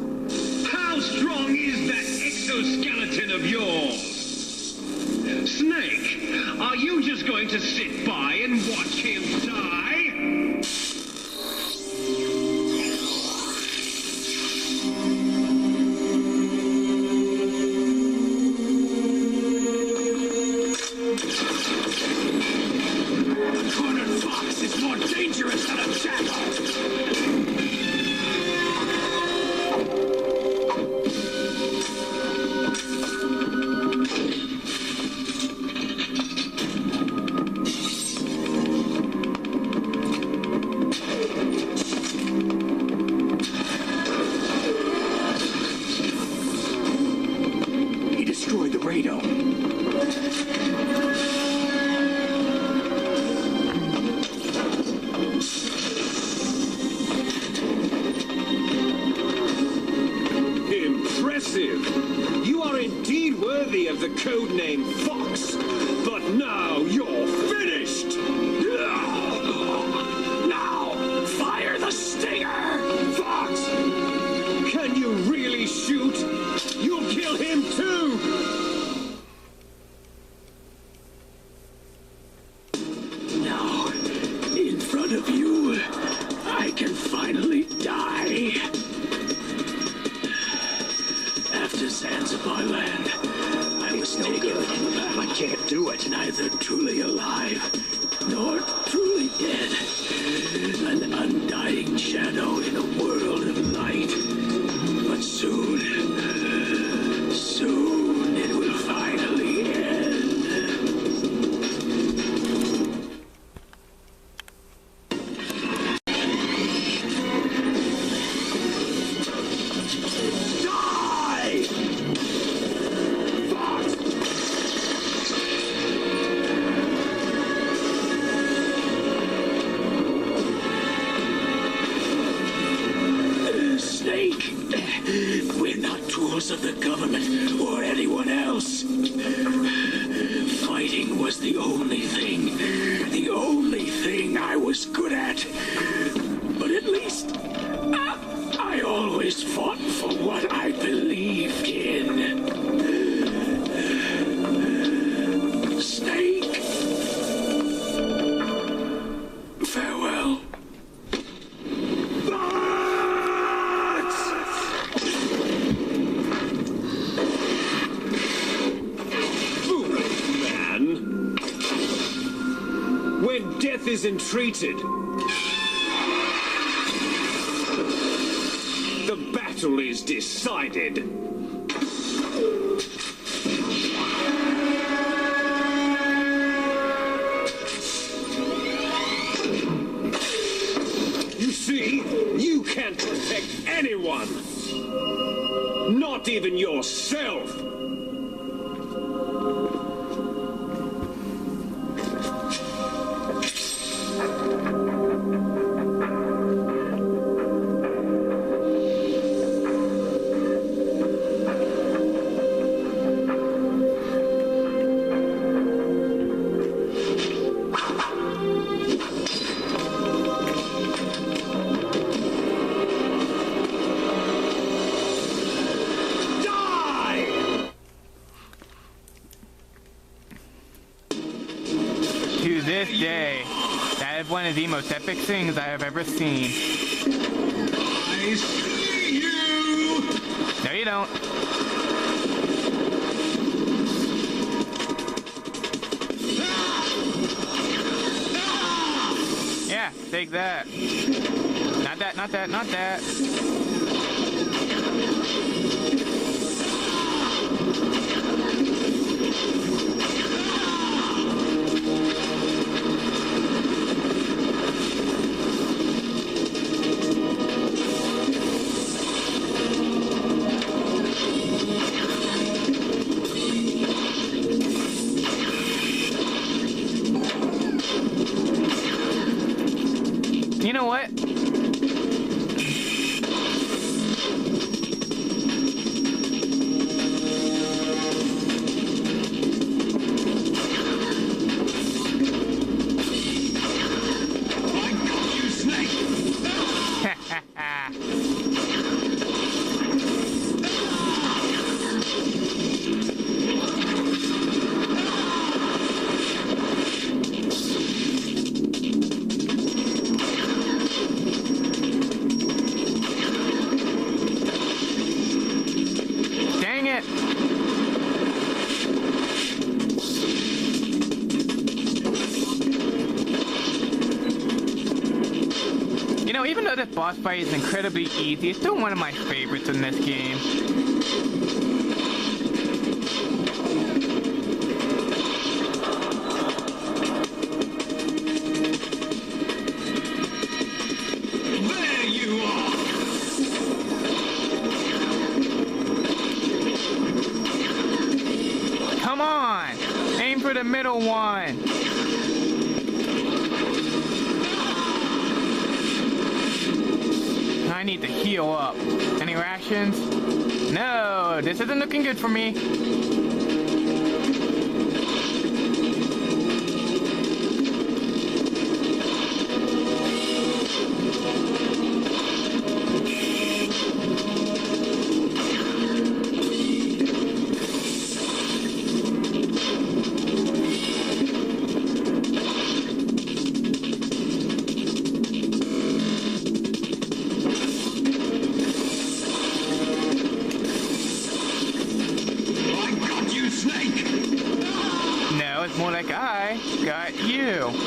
How strong is that exoskeleton of yours? Snake, are you just going to sit by and watch him die? A cornered fox is more dangerous than a jackal! He destroyed the radar. Impressive! You are indeed worthy of the codename Fox, but now you're finished! Now, fire the stinger! Fox! Can you really shoot? You'll kill him too! Now, in front of you, I can finally die. After Zanzibar land, I was taken from the battle. I can't do it. Neither truly alive, nor truly dead. An undying shadow in a world of light. But soon, soon it will finally end. Die! Fox! Snake, we're not tools of the government or anyone else. Fighting was the only thing I was good at. But at least I always fought for what I believed in. Snake, farewell. Foolish man! When death is entreated, the battle is decided. You see, you can't protect anyone. Not even yourself. To this day, that is one of the most epic things I have ever seen. I see you! No, you don't. Yeah, take that. Not that, not that, not that. You know what? Dang it! You know, even though this boss fight is incredibly easy, it's still one of my favorites in this game. There you are! Come on! Aim for the middle one! I need to heal up. Any rations? No, this isn't looking good for me. I got you, Snake! No, it's more like I got you. I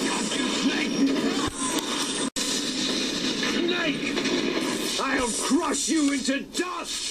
got you, Snake! Snake! I'll crush you into dust!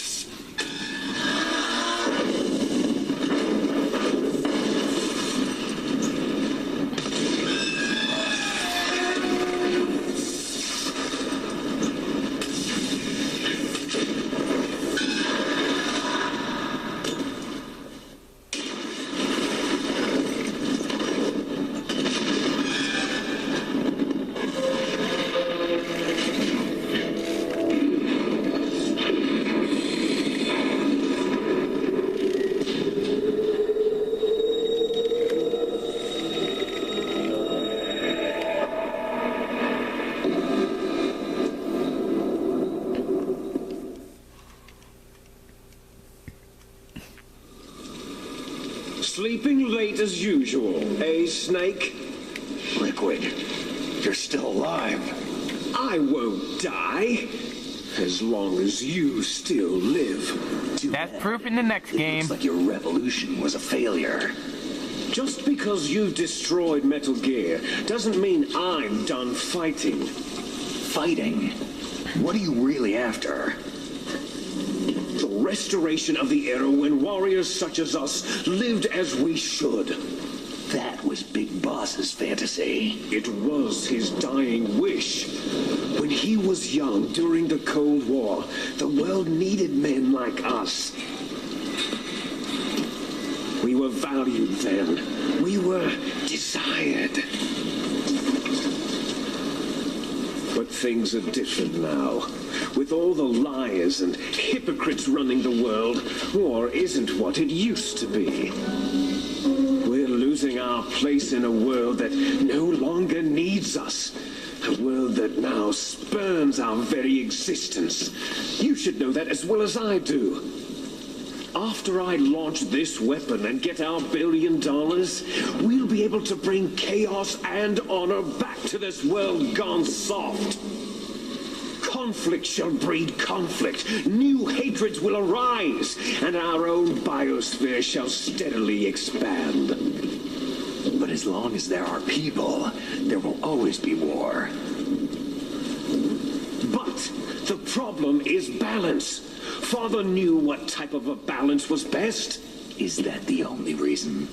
Sleeping late as usual, eh, Snake? Liquid, you're still alive. I won't die. As long as you still live. That's proof in the next game. Looks like your revolution was a failure. Just because you've destroyed Metal Gear doesn't mean I'm done fighting. Fighting? What are you really after? The restoration of the era when warriors such as us lived as we should. That was Big Boss's fantasy. It was his dying wish. When he was young during the Cold War, the world needed men like us. We were valued then. We were desired. But things are different now. With all the liars and hypocrites running the world, war isn't what it used to be. We're losing our place in a world that no longer needs us. A world that now spurns our very existence. You should know that as well as I do. After I launch this weapon and get our $1 billion, we'll be able to bring chaos and honor back to this world gone soft. Conflict shall breed conflict. New hatreds will arise, and our own biosphere shall steadily expand. But as long as there are people, there will always be war. But the problem is balance. Father knew what type of a balance was best. Is that the only reason?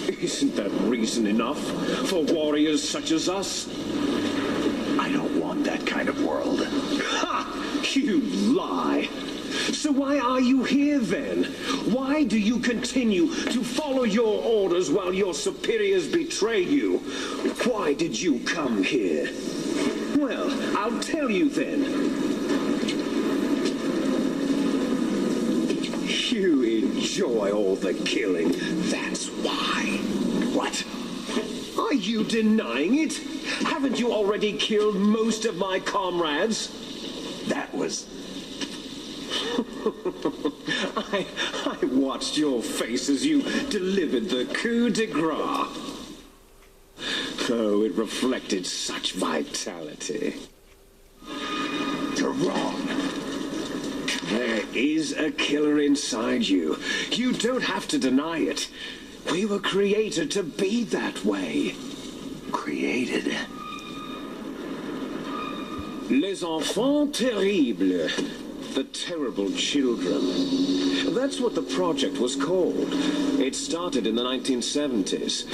Isn't that reason enough for warriors such as us? I don't want that kind of world. Ha! You lie! So why are you here then? Why do you continue to follow your orders while your superiors betray you? Why did you come here? Well, I'll tell you then. You enjoy all the killing, that's why. What? Are you denying it? Haven't you already killed most of my comrades? That was... I watched your face as you delivered the coup de grace. Oh, it reflected such vitality. You're wrong. There is a killer inside you. You don't have to deny it. We were created to be that way. Created? Les enfants terribles. The terrible children. That's what the project was called. It started in the 1970s.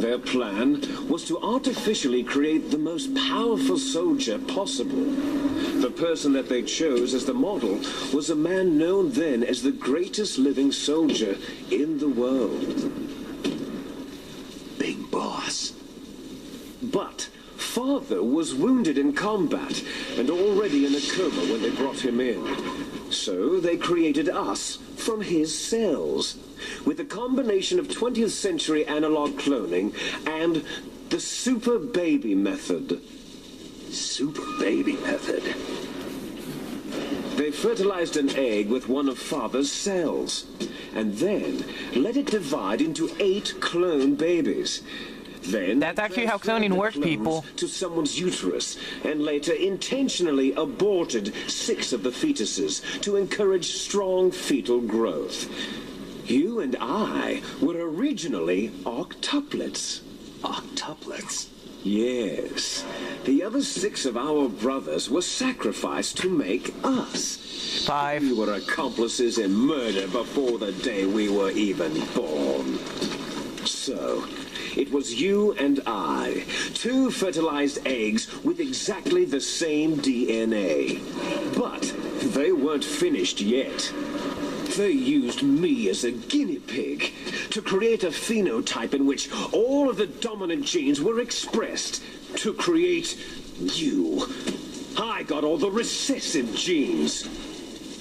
Their plan was to artificially create the most powerful soldier possible. The person that they chose as the model was a man known then as the greatest living soldier in the world. Big Boss. But Father was wounded in combat and already in a coma when they brought him in. So they created us from his cells, with a combination of 20th century analog cloning and the super baby method. Super baby method? They fertilized an egg with one of Father's cells, and then let it divide into 8 clone babies. Then That's actually how cloning works, people. To someone's uterus, and later intentionally aborted 6 of the fetuses to encourage strong fetal growth. You and I were originally octuplets. Octuplets? Yes. The other 6 of our brothers were sacrificed to make us. 5. We were accomplices in murder before the day we were even born. So, it was you and I, 2 fertilized eggs with exactly the same DNA. But they weren't finished yet. They used me as a guinea pig to create a phenotype in which all of the dominant genes were expressed to create you. I got all the recessive genes.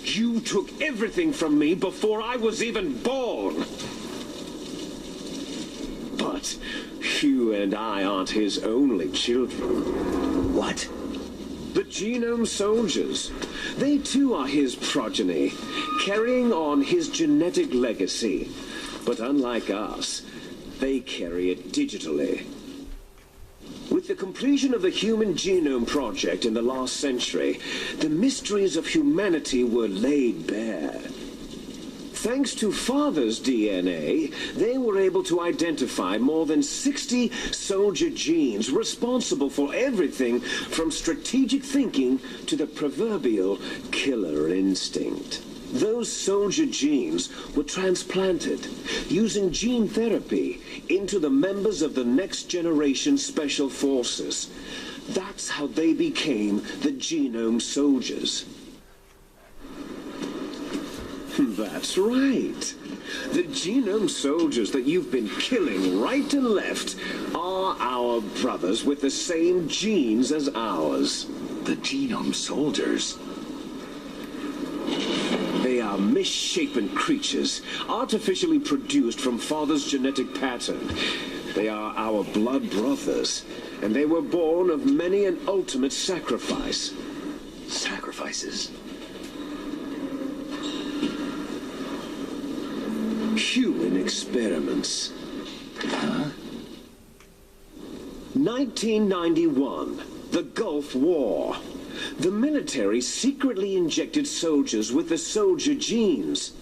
You took everything from me before I was even born. But you and I aren't his only children. What? The Genome Soldiers. They too are his progeny, carrying on his genetic legacy. But unlike us, they carry it digitally. With the completion of the Human Genome Project in the last century, the mysteries of humanity were laid bare. Thanks to Father's DNA, they were able to identify more than 60 soldier genes responsible for everything from strategic thinking to the proverbial killer instinct. Those soldier genes were transplanted using gene therapy into the members of the Next Generation Special Forces. That's how they became the Genome Soldiers. That's right. The Genome Soldiers that you've been killing right and left are our brothers with the same genes as ours. The Genome Soldiers? They are misshapen creatures, artificially produced from Father's genetic pattern. They are our blood brothers, and they were born of many an ultimate sacrifice. Sacrifices? Human experiments. Huh? 1991, the Gulf War. The military secretly injected soldiers with the soldier genes.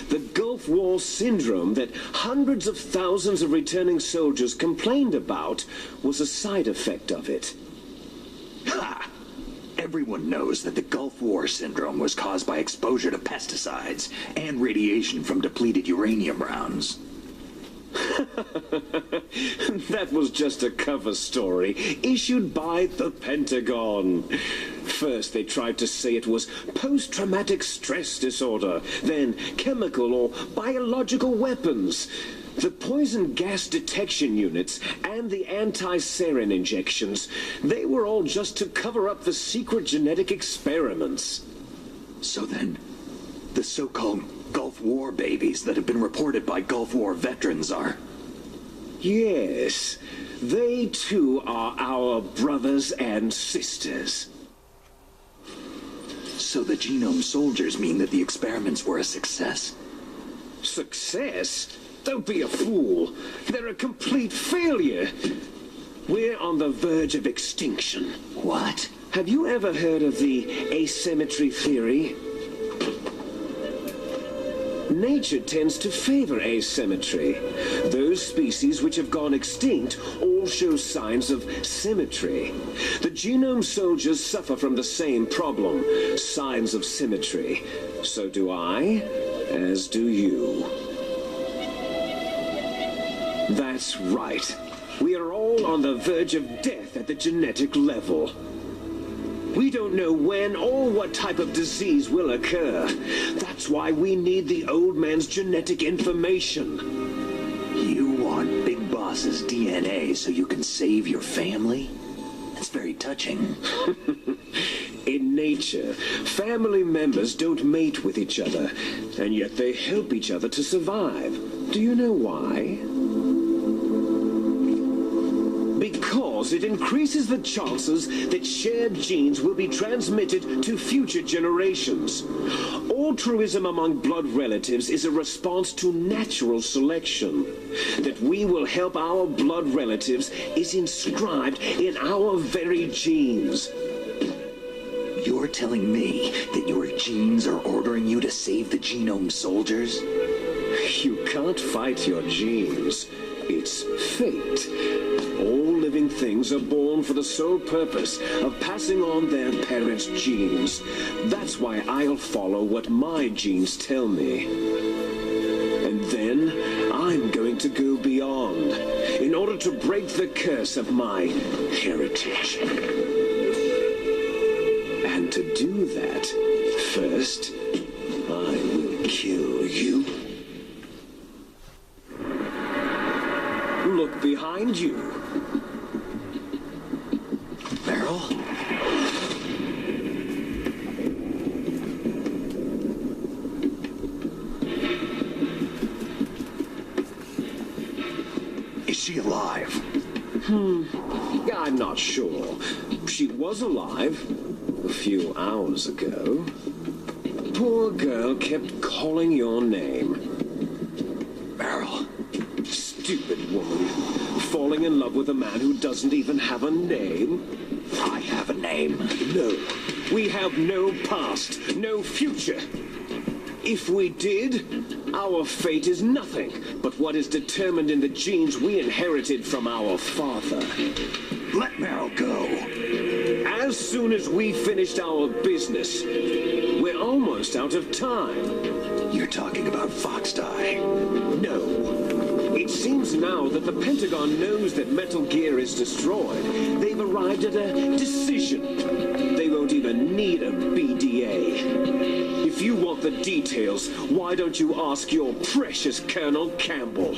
The Gulf War syndrome that hundreds of thousands of returning soldiers complained about was a side effect of it. Ha! Everyone knows that the Gulf War syndrome was caused by exposure to pesticides and radiation from depleted uranium rounds. That was just a cover story issued by the Pentagon. First, they tried to say it was post-traumatic stress disorder, then chemical or biological weapons. The poison gas detection units and the anti-sarin injections, they were all just to cover up the secret genetic experiments. So then, the so-called Gulf War babies that have been reported by Gulf War veterans are... Yes, They too are our brothers and sisters. So the genome soldiers mean that the experiments were a success? Success? Don't be a fool. They're a complete failure. We're on the verge of extinction. What? Have you ever heard of the asymmetry theory? Nature tends to favor asymmetry. Those species which have gone extinct all show signs of symmetry. The genome soldiers suffer from the same problem, signs of symmetry. So do I, as do you. That's right. We are all on the verge of death at the genetic level. We don't know when or what type of disease will occur. That's why we need the old man's genetic information. You want Big Boss's DNA so you can save your family? That's very touching. In nature, family members don't mate with each other, and yet they help each other to survive. Do you know why? Because it increases the chances that shared genes will be transmitted to future generations. Altruism among blood relatives is a response to natural selection. That we will help our blood relatives is inscribed in our very genes. You're telling me that your genes are ordering you to save the genome soldiers? You can't fight your genes. It's fate. All living things are born for the sole purpose of passing on their parents' genes. That's why I'll follow what my genes tell me. And then I'm going to go beyond in order to break the curse of my heritage. And to do that, first, I will kill you. Look behind you. Meryl? Is she alive? I'm not sure. She was alive a few hours ago. Poor girl kept calling your name. Meryl. Stupid woman. Falling in love with a man who doesn't even have a name. I have a name. No. We have no past, no future. If we did, our fate is nothing but what is determined in the genes we inherited from our father. Let Meryl go. As soon as we finished our business, we're almost out of time. You're talking about Foxdie. No. It seems now that the Pentagon knows that Metal Gear is destroyed. They've arrived at a decision. They won't even need a BDA. If you want the details, why don't you ask your precious Colonel Campbell?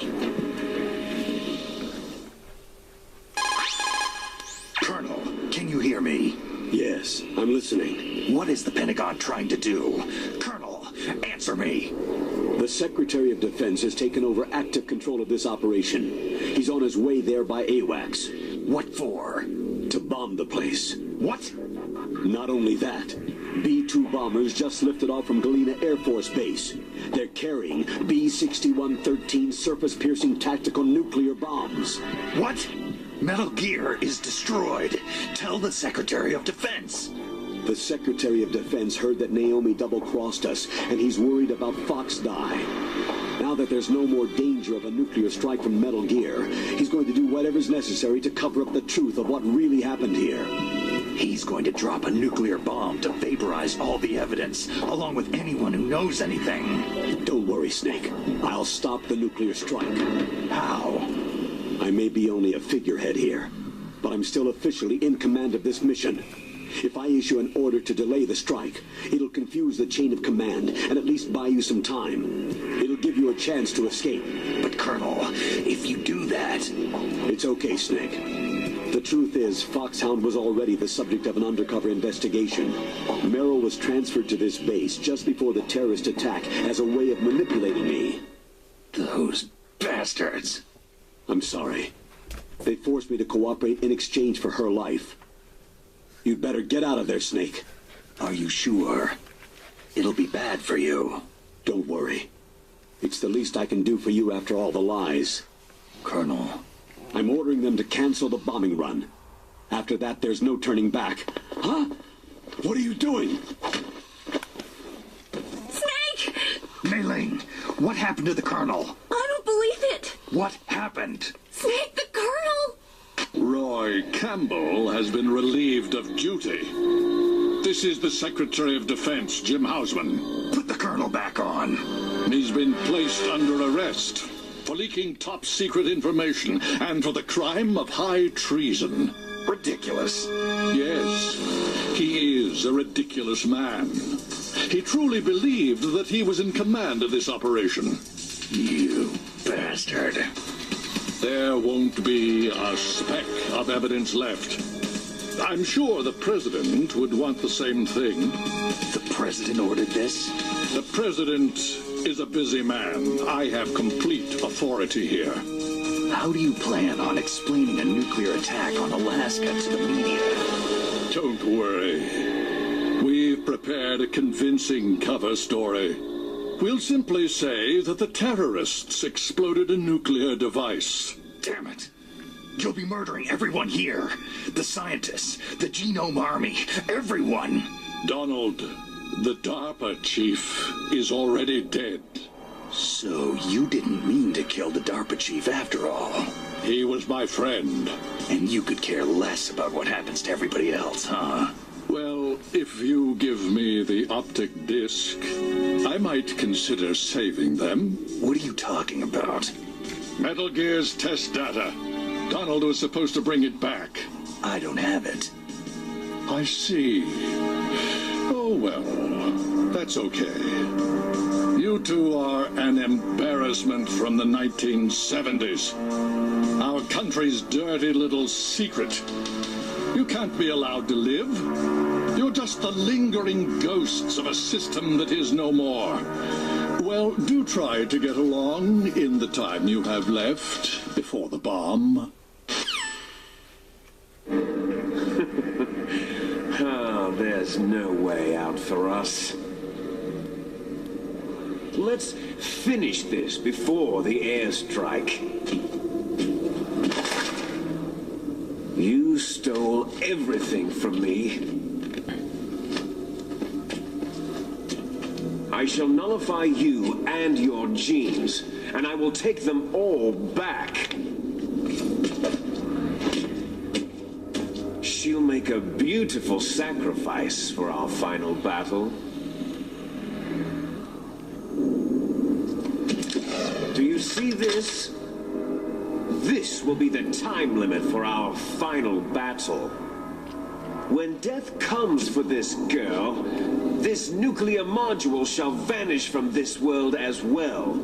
Colonel, can you hear me? Yes, I'm listening. What is the Pentagon trying to do? Colonel, answer me. The Secretary of Defense has taken over active control of this operation. He's on his way there by AWACS. What for? To bomb the place. What? Not only that, B-2 bombers just lifted off from Galena Air Force Base. They're carrying B-6113 surface-piercing tactical nuclear bombs. What? Metal Gear is destroyed. Tell the Secretary of Defense. The Secretary of Defense heard that Naomi double-crossed us, and he's worried about Foxdie. Now that there's no more danger of a nuclear strike from Metal Gear, he's going to do whatever's necessary to cover up the truth of what really happened here. He's going to drop a nuclear bomb to vaporize all the evidence, along with anyone who knows anything. Don't worry, Snake. I'll stop the nuclear strike. How? I may be only a figurehead here, but I'm still officially in command of this mission. If I issue an order to delay the strike, it'll confuse the chain of command and at least buy you some time. It'll give you a chance to escape. But, Colonel, if you do that... It's okay, Snake. The truth is, Foxhound was already the subject of an undercover investigation. Merrill was transferred to this base just before the terrorist attack as a way of manipulating me. Those bastards. I'm sorry. They forced me to cooperate in exchange for her life. You'd better get out of there, Snake. Are you sure? It'll be bad for you. Don't worry. It's the least I can do for you after all the lies. Colonel. I'm ordering them to cancel the bombing run. After that, there's no turning back. Huh? What are you doing? Snake! Mei Ling, what happened to the Colonel? I don't believe it! What happened? Snake, the Colonel! Roy Campbell has been relieved of duty. This is the Secretary of Defense, Jim Hausman. Put the Colonel back on. He's been placed under arrest for leaking top-secret information and for the crime of high treason. Ridiculous. Yes, he is a ridiculous man. He truly believed that he was in command of this operation. You bastard. There won't be a speck of evidence left. I'm sure the President would want the same thing. The President ordered this? The President is a busy man. I have complete authority here. How do you plan on explaining a nuclear attack on Alaska to the media? Don't worry. We've prepared a convincing cover story. We'll simply say that the terrorists exploded a nuclear device. Damn it. You'll be murdering everyone here. The scientists, the Genome Army, everyone. Donald, the DARPA chief is already dead. So you didn't mean to kill the DARPA chief after all. He was my friend. And you could care less about what happens to everybody else, huh? Well, if you give me the optic disc, I might consider saving them. What are you talking about? Metal Gear's test data. Donald was supposed to bring it back. I don't have it. I see. Oh, well, that's okay. You two are an embarrassment from the 1970s. Our country's dirty little secret. You can't be allowed to live. You're just the lingering ghosts of a system that is no more. Well, do try to get along in the time you have left before the bomb. Oh, there's no way out for us. Let's finish this before the airstrike. You stole everything from me. I shall nullify you and your genes, and I will take them all back. She'll make a beautiful sacrifice for our final battle. Do you see this? This will be the time limit for our final battle. When death comes for this girl, this nuclear module shall vanish from this world as well.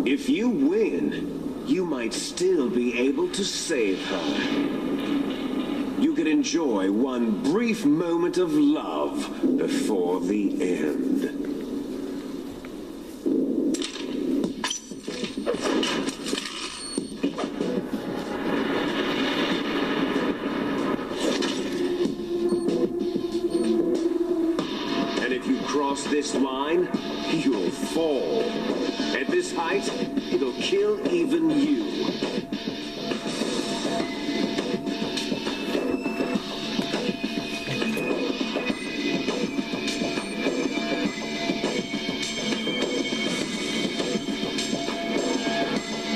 If you win, you might still be able to save her. You could enjoy one brief moment of love before the end. This line, you'll fall. At this height, it'll kill even you.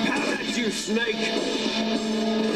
Have at you, Snake!